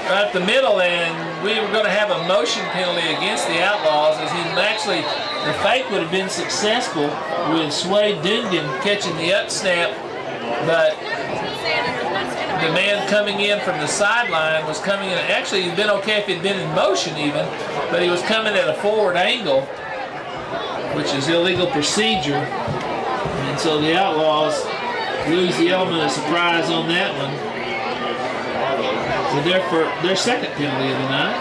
right up the middle, and we were going to have a motion penalty against the Outlaws, as he actually, the fake would have been successful with Swade Dungan catching the up snap, but the man coming in from the sideline was coming in. Actually, he'd been okay if he'd been in motion even, but he was coming at a forward angle, which is illegal procedure. And so the Outlaws lose the element of surprise on that one. So therefore, their 2nd penalty of the night.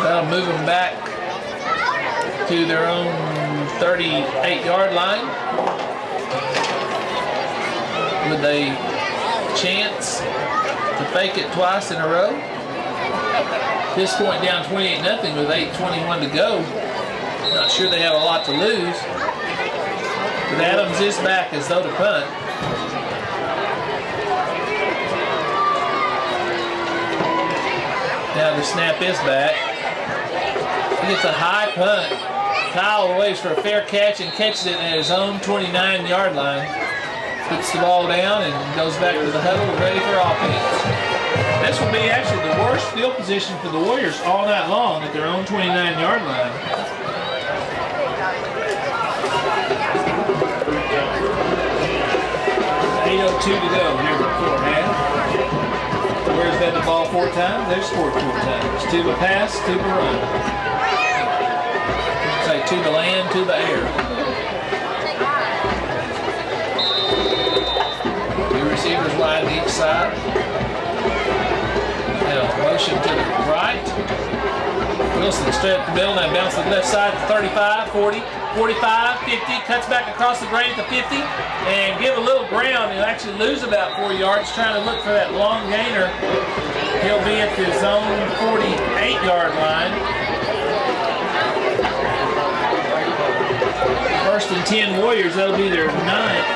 That'll move them back to their own 38-yard line with a chance to fake it twice in a row. At this point down 28-0 with 8:21 to go. Not sure they have a lot to lose. But Adams is back as though to punt. Now the snap is back. He gets a high punt. Kyle waits for a fair catch and catches it at his own 29-yard line. Puts the ball down and goes back to the huddle, ready for offense. This will be actually the worst field position for the Warriors all night long at their own 29-yard line. .802 to go here before half. The Warriors had the ball 4 times. They've scored 4 times. 2 by pass, 2 by run. Say 2 by land, 2 by air. 2 receivers wide to each side. Now motion to the right. Wilson straight up the middle, now bounce to the left side to 35, 40, 45, 50, cuts back across the grain to 50, and give a little ground. He'll actually lose about 4 yards trying to look for that long gainer. He'll be at his own 48-yard line. 1st and 10 Warriors, that'll be their 9th.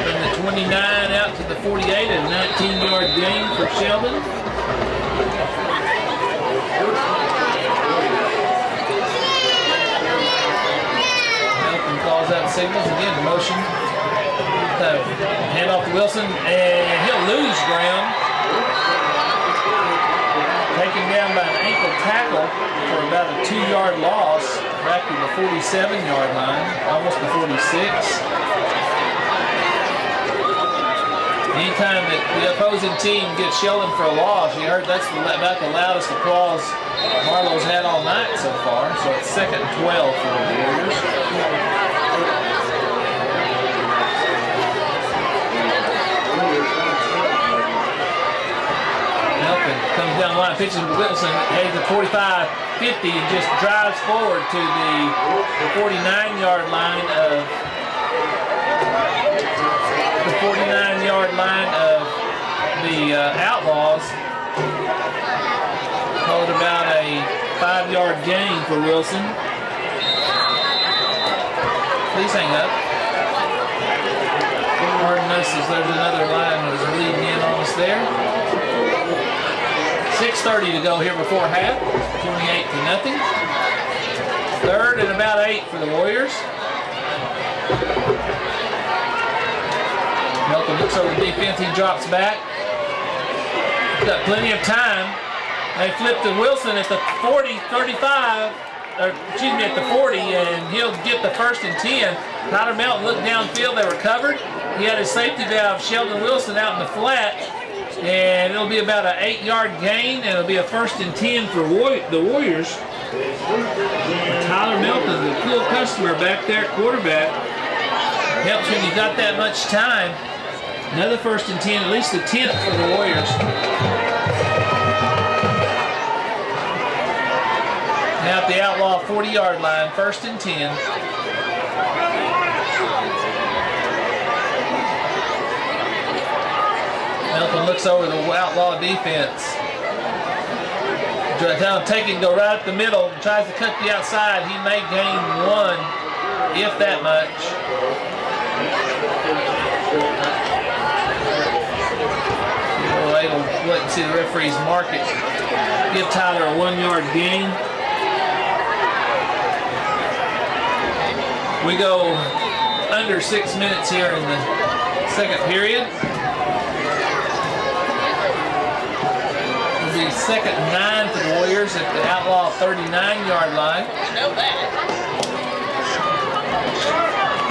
From the 29 out to the 48, a 19-yard gain for Sheldon. Nelson calls out signals again, motion. Hand off to Wilson, and he'll lose ground. Taken down by an ankle tackle for about a 2-yard loss back to the 47-yard line, almost the 46. Anytime that the opposing team gets Sheldon for a loss, you heard that's about the loudest applause Marlow's had all night so far. So it's 2nd and 12 for the Warriors. Melton comes down the line, pitches to Wilson, heads to 45-50 and just drives forward to the 49-yard line of the Outlaws. Called about a 5-yard gain for Wilson. Please hang up. Hard notices there's another line that was leading in on us there. 6:30 to go here before half. 28-0. 3rd and about 8 for the Warriors. Melton looks over the defense, he drops back. Got plenty of time. They flip to Wilson at the 40-35, or excuse me, at the 40, and he'll get the 1st and 10. Tyler Melton looked downfield, they were covered. He had his safety valve, Sheldon Wilson, out in the flat, and it'll be about an 8-yard gain, and it'll be a 1st and 10 for the Warriors. Tyler Melton, the cool customer back there at quarterback, helps when you got that much time. Another 1st and 10, at least the 10th for the Warriors. Now at the Outlaw 40-yard line, 1st and 10. Melton looks over the Outlaw defense. Trying to take it and go right up the middle. Tries to cut the outside. He may gain 1, if that much. We'll wait and see the referees mark it. Give Tyler a 1-yard gain. We go under 6 minutes here in the 2nd period. It'll be 2nd and 9 for the Warriors at the Outlaw 39-yard line.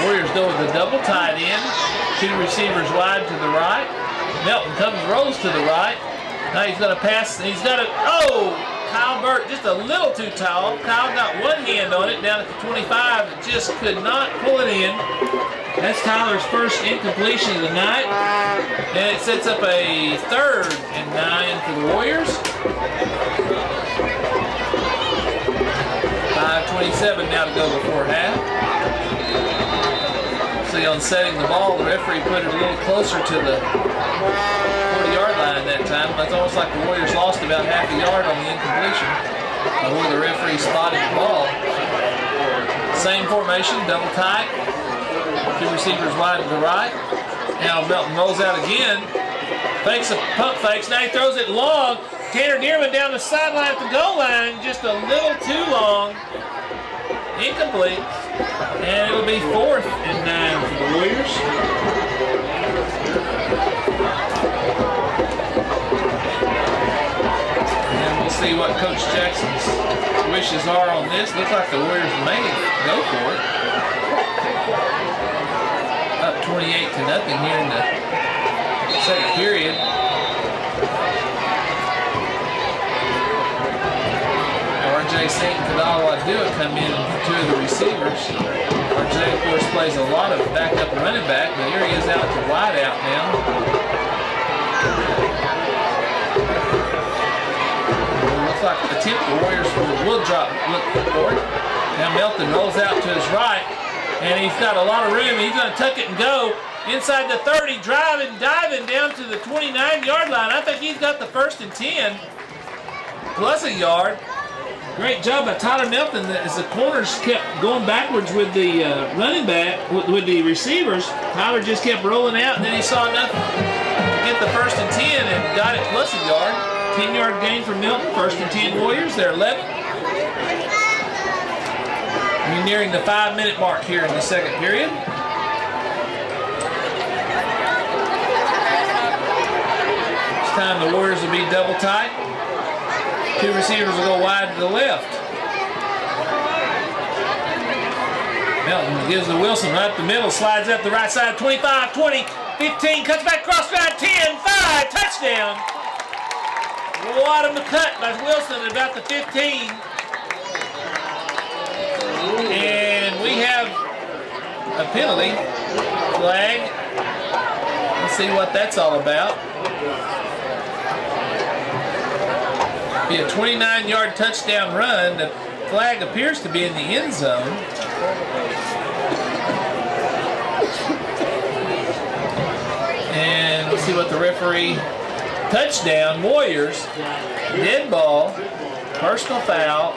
Warriors go with a double tight end. 2 receivers wide to the right. Melton rolls to the right. Now he's going to pass. He's got Kyle Burt just a little too tall. Kyle got one hand on it down at the 25. Just could not pull it in. That's Tyler's first incompletion of the night. And it sets up a 3rd and 9 for the Warriors. 5:27 now to go before half. See, on setting the ball, the referee put it a little closer to the 40-yard line that time. It's almost like the Warriors lost about half a yard on the incompletion where the referee spotted the ball. Same formation, double tight. 2 receivers wide to the right. Now Melton rolls out again. Fakes a pump fakes. Now he throws it long. Tanner Dearman down the sideline at the goal line. Just a little too long. Incomplete. And it'll be 4th and 9 for the Warriors. And we'll see what Coach Jackson's wishes are on this. Looks like the Warriors may go for it. Up 28-0 here in the 2nd period. RJ St. Kadawa do it come in for 2 of the receivers. RJ, of course, plays a lot of backup running back, but here he is out to wide out now. Looks like the attempt the Warriors will drop look for it. Now Melton rolls out to his right, and he's got a lot of room. He's going to tuck it and go inside the 30, driving, diving down to the 29-yard line. I think he's got the 1st and 10 plus a yard. Great job by Tyler Melton as the corners kept going backwards with the running back, with the receivers. Tyler just kept rolling out, and then he saw enough to get the 1st and 10 and got it plus a yard. 10-yard gain for Melton, 1st and 10 Warriors. They're 11. We're nearing the 5-minute mark here in the 2nd period. This time the Warriors will be double tight. 2 receivers will go wide to the left. Melton gives to Wilson right up the middle, slides up the right side, 25, 20, 15, cuts back cross line, 10, 5, touchdown. What a cut by Wilson at about the 15. And we have a penalty flag. Let's see what that's all about. Be a 29-yard touchdown run. The flag appears to be in the end zone. And let's see what the referee. Touchdown, Warriors. Dead ball. Personal foul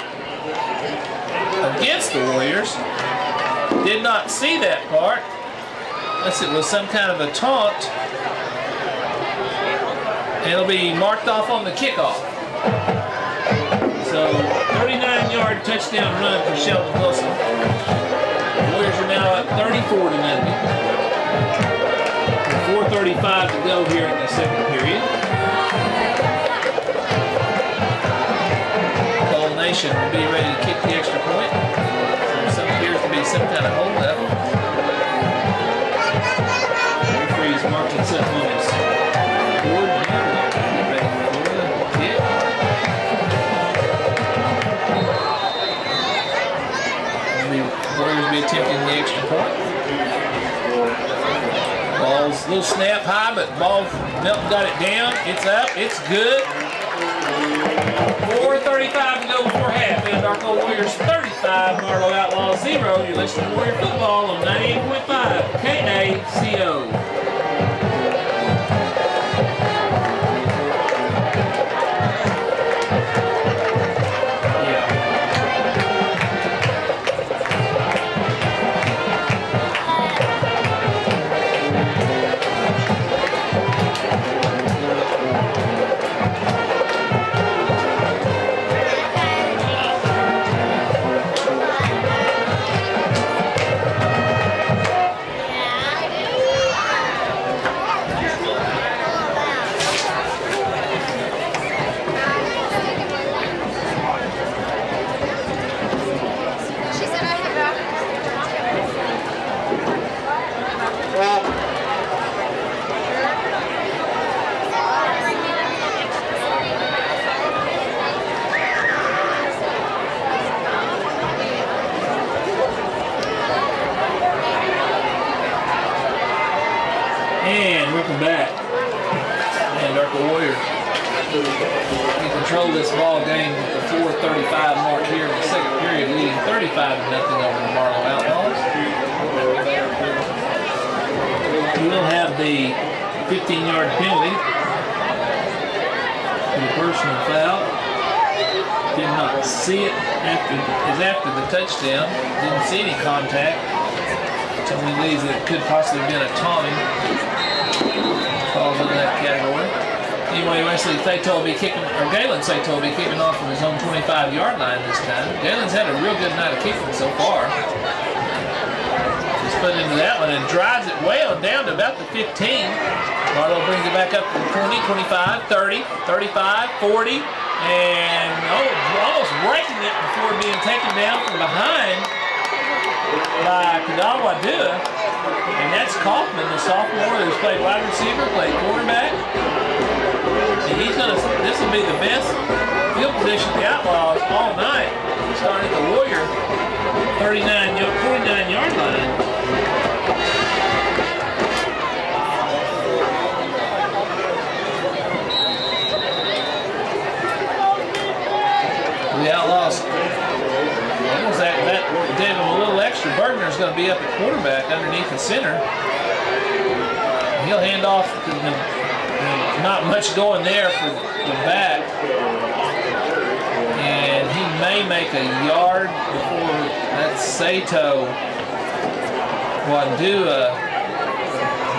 against the Warriors. Did not see that part. Unless it was some kind of a taunt. And it'll be marked off on the kickoff. So, 39-yard touchdown run for Sheldon Wilson. The Warriors are now at 34-0. 4:35 to go here in the second period. Cole Nation will be ready to kick the extra point. There appears to be some kind of holdup. The referee's marked himself on his board now. Ready for the kick. The Warriors will be attempting the extra point. Ball's a little snap high, but ball, Melton got it down. It's up. It's good. 4:35 to go before half. Anadarko Warriors 35, Marlow Outlaws 0. You're listening to Warrior Football on 98.5 KACO. And welcome back. Darko Warriors. We control this ball game with the 4:35 mark here in the second period, leading 35-0 over the Marlow Outlaws. We will have the 15-yard penalty for the personal foul. Did not see it after the touchdown. Didn't see any contact. So we believe that it could possibly have been a taunting. Falls into that category. Anyway, Wesley Thato will be kicking, or Galen Thato will be kicking off from his own 25-yard line this time. Galen's had a real good night of kicking so far. Just put into that one and drives it way on down to about the 15. Marlow brings it back up to 20, 25, 30, 35, 40, and almost breaking it before being taken down from behind by Kadawa Dua. And that's Kaufman, the sophomore who's played wide receiver, played quarterback. And this will be the best field position for the Outlaws all night. Starting at the Warrior 49-yard line. The Outlaws, that gave him a little extra. Bergner's going to be up at quarterback underneath the center. He'll hand off. Not much going there for the back. And he may make a yard before that's Sato, Wadua,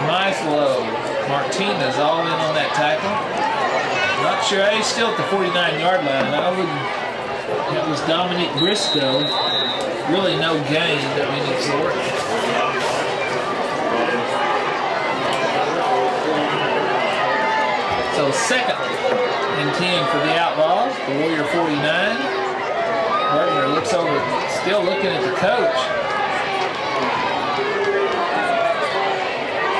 Mislow, Martinez all in on that tackle. Not sure. He's still at the 49-yard line. I wouldn't. It was Dominic Briscoe. Really no gain of any sort. So second and 10 for the Outlaws. The Warrior 49. Bergner looks over, still looking at the coach.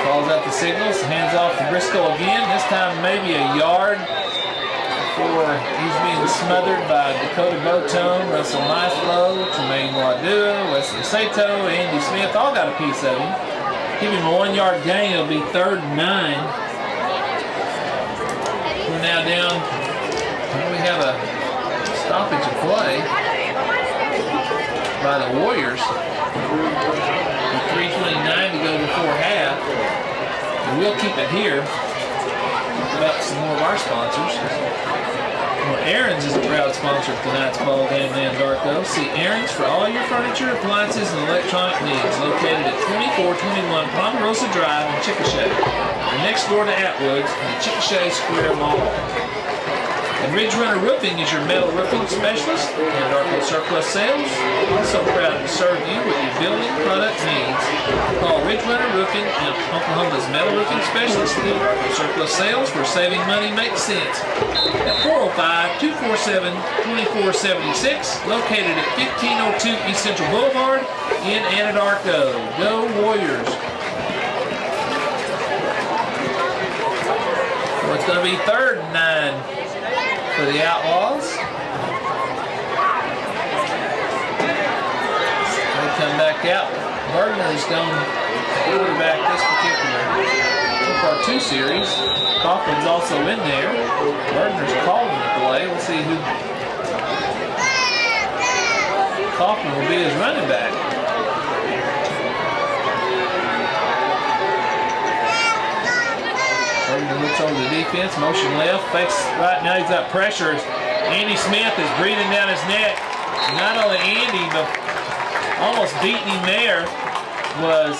Calls out the signals. Hands off to Briscoe again. This time maybe a yard before he's being smothered by Dakota Botone, Russell Marlow, Tremaine Wadua, Wesley Sato, Andy Smith. All got a piece of him. Give him a 1 yard gain. It'll be 3rd and 9. We're now down. We have a stoppage of play by the Warriors. With 3:29 to go before half. And we'll keep it here. Talk about some more of our sponsors. Well, Aaron's is a proud sponsor of tonight's ball game in Darko. See Aaron's for all your furniture, appliances, and electronic needs. Located at 2421 Ponderosa Drive in Chickasha. And next door to Atwood's in the Chickasha Square Mall. And Ridge Runner Roofing is your metal roofing specialist. And Darko Surplus Sales, also proud to serve you with your building product needs. Call Ridge Runner Roofing and Oklahoma's metal roofing specialist and Darko Surplus Sales where saving money makes sense. At 405-247-2476, located at 1502 East Central Boulevard in Anadarko. Go Warriors! So it's going to be 3rd and 9 for the Outlaws. They come back out. Bergner's going quarterback this particular so far 2 series. Kaufman's also in there. Bergner's calling the play. We'll see who. Kaufman will be his running back. Bergner looks over the defense, motion left, fakes right now. He's got pressure. Andy Smith is breathing down his neck. Not only Andy, but almost beating him there was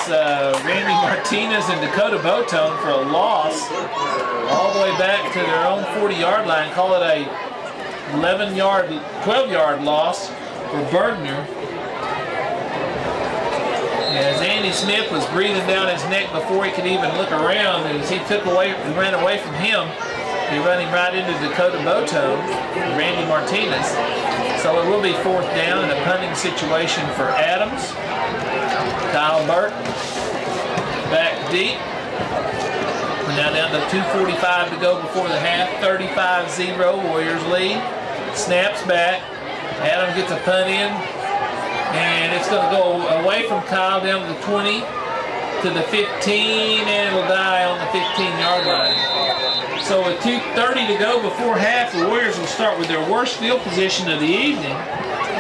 Randy Martinez and Dakota Botone for a loss all the way back to their own 40-yard line. Call it a 12-yard loss for Bergner. As Andy Smith was breathing down his neck before he could even look around, as he ran away from him, he ran him right into Dakota Botone, Randy Martinez. So it will be 4th down in a punting situation for Adams. Kyle Burt back deep. We're now down to 2:45 to go before the half. 35-0 Warriors lead. Snaps back. Adams gets a punt in. And it's going to go away from Kyle down to the 20 to the 15, and it'll die on the 15-yard line. So with 2:30 to go before half, the Warriors will start with their worst field position of the evening,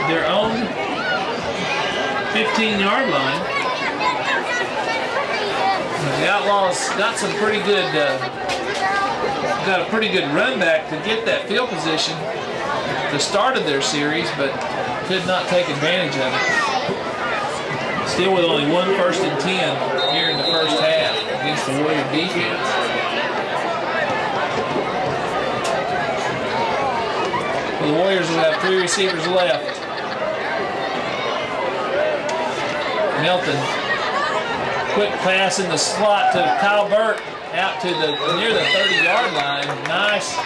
their own 15-yard line. The Outlaws got some pretty good, got a pretty good run back to get that field position at the start of their series, but could not take advantage of it. Still with only 1 1st and 10 here in the first half against the Warrior defense. Well, the Warriors will have 3 receivers left. Melton, quick pass in the slot to Kyle Burt out to near the 30-yard line. Nice, a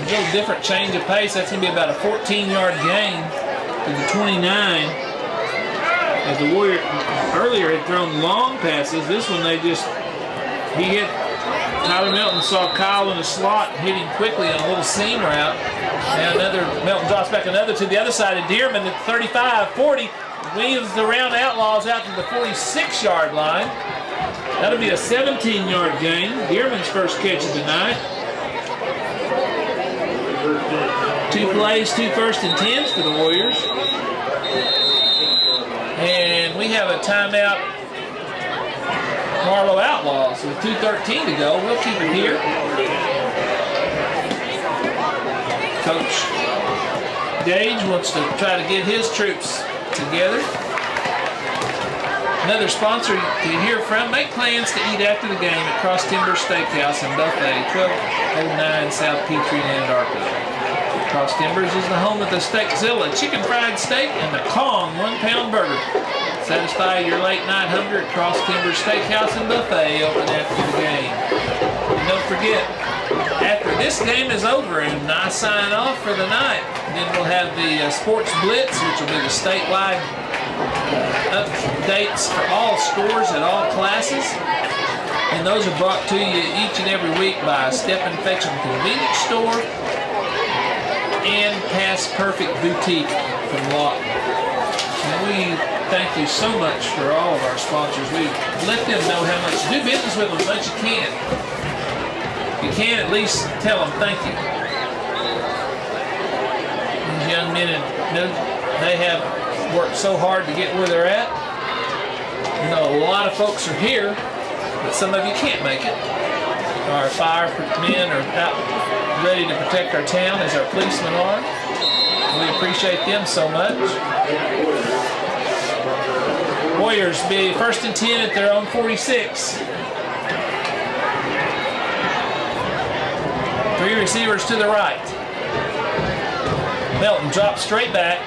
little different change of pace. That's going to be about a 14-yard gain to the 29. As the Warrior earlier had thrown long passes, this one he hit. Tyler Melton saw Kyle in the slot, hit him quickly on a little seam route. Now Melton drops back another to the other side of Dearman at 35, 40. Weaves the round Outlaws out to the 46-yard line. That'll be a 17-yard gain. Dearman's first catch of the night. 2 plays, 2 1st and 10s for the Warriors. And we have a timeout. Marlow Outlaws with 2:13 to go. We'll keep it here. Coach Gage wants to try to get his troops together. Another sponsor to hear from. Make plans to eat after the game at Cross Timber Steakhouse and Buffet, 1209 South Petrie in Anadarko. Cross Timbers is the home of the Steakzilla, chicken fried steak, and the Kong 1-pound burger. Satisfy your late night hunger at Cross Timbers Steakhouse and Buffet, open after the game. And don't forget, after this game is over and I sign off for the night, then we'll have the Sports Blitz, which will be the statewide updates for all scores at all classes. And those are brought to you each and every week by Step Infection Convenience Store and Past Perfect Boutique from Lawton. And we thank you so much for all of our sponsors. We let them know how much. Do business with them as much as you can. If you can, at least tell them thank you. These young men, they have worked so hard to get where they're at. You know, a lot of folks are here, but some of you can't make it. Our firemen are out ready to protect our town as our policemen are. We appreciate them so much. Warriors be 1st and 10 at their own 46. 3 receivers to the right. Melton drops straight back.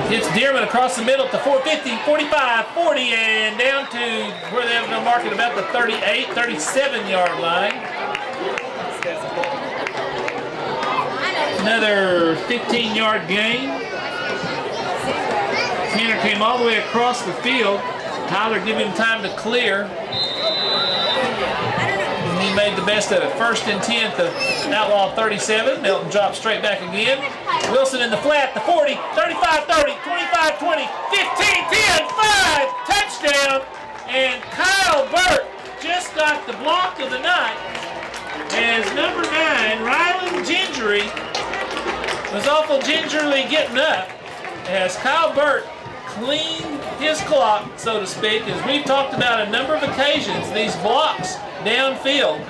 Hits Dearman across the middle to 450, 45, 40, and down to where they're going to mark it about the 38, 37-yard line. Another 15-yard gain. Tanner came all the way across the field. Tyler gave him time to clear. And he made the best of it. 1st and 10 to Outlaw 37. Melton drops straight back again. Wilson in the flat, the 40, 35, 30, 25, 20, 15, 10, 5, touchdown. And Kyle Burt just got the block of the night as number 9, Rylan Gingery, was awful gingerly getting up as Kyle Burt cleaned his clock, so to speak, as we've talked about a number of occasions, these blocks downfield.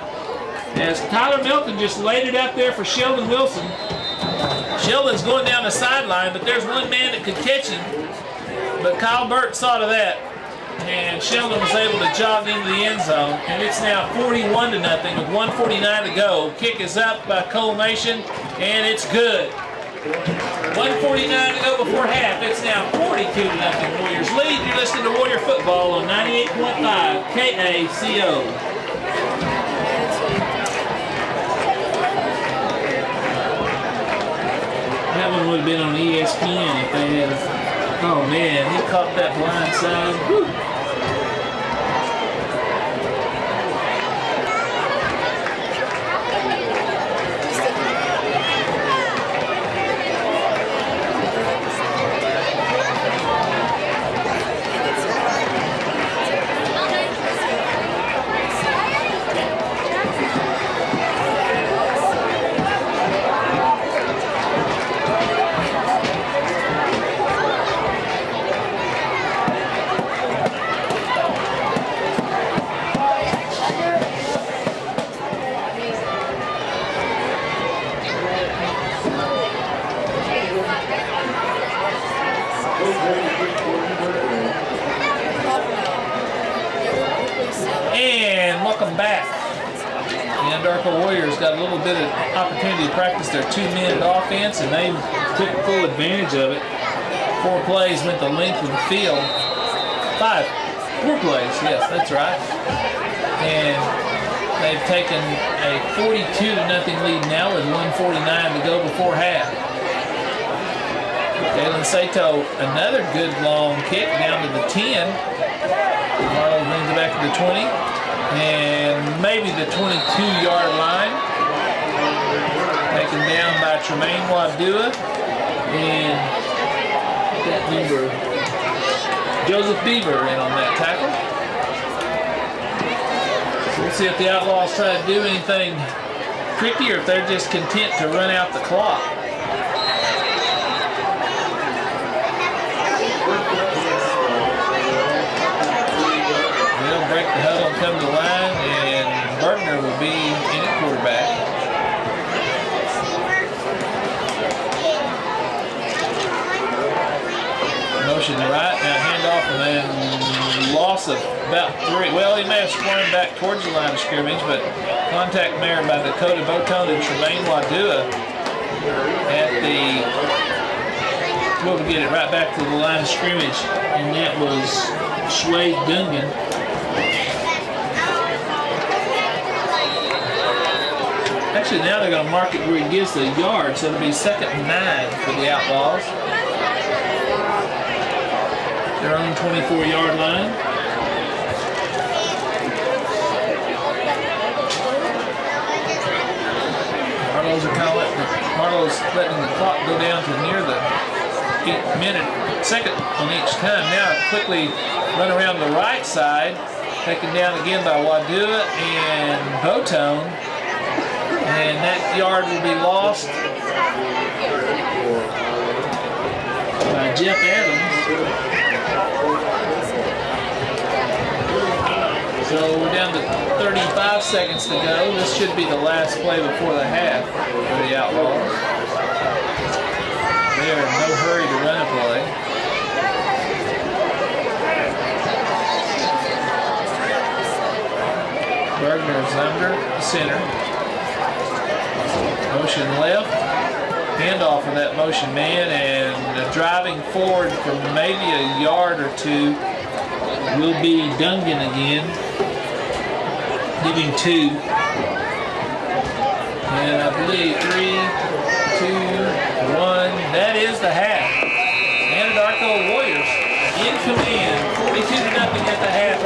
As Tyler Melton just laid it out there for Sheldon Wilson. Sheldon's going down the sideline, but there's one man that could catch him. But Kyle Burt saw to that, and Sheldon was able to jog into the end zone. And it's now 41-0 with 1:49 to go. Kick is up by Cole Nation, and it's good. 1:49 to go before half. It's now 42-0 Warriors lead. You're listening to Warrior Football on 98.5 KACO. That one would have been on ESPN if they had. Oh man, he caught that blind side. Whew. And welcome back. The Anadarko Warriors got a little bit of opportunity to practice their 2-minute offense, and they took full advantage of it. 4 plays went the length of the field. 4 plays, yes, that's right. And they've taken a 42-0 lead now with 1:49 to go before half. Galen Sato, another good long kick down to the 10. Marlow brings it back to the 20. And maybe the 22-yard line. Taken down by Tremaine Wadua. And that number, Joseph Beaver in on that tackle. So we'll see if the Outlaws try to do anything tricky or if they're just content to run out the clock. They'll break the huddle and come to the line, and Bergner will be in at quarterback. Motion to right, now handoff, and then loss of about 3. Well, he may have sprung back towards the line of scrimmage, but contact made by Dakota Botone and Tremaine Wadua at the, we'll get it right back to the line of scrimmage, and that was Swade Dungan. Actually, now they're going to mark it where he gives the yard, so it'll be 2nd and 9 for the Outlaws. Their own 24-yard line. Marlows are calling. Marlow's letting the clock go down to near the 8-minute-second on each time. Now quickly run around the right side, taken down again by Wadua and Botone, and that yard will be lost by Jeff Adams. So we're down to 35 seconds to go. This should be the last play before the half for the Outlaws. They are in no hurry to run a play. Bergner's under the center. Motion left. Handoff of that motion man, and driving forward for maybe a yard or two will be Dungan again, giving 2. And I believe 3, 2, 1. That is the half. Anadarko Warriors in command, 42-0 at the half.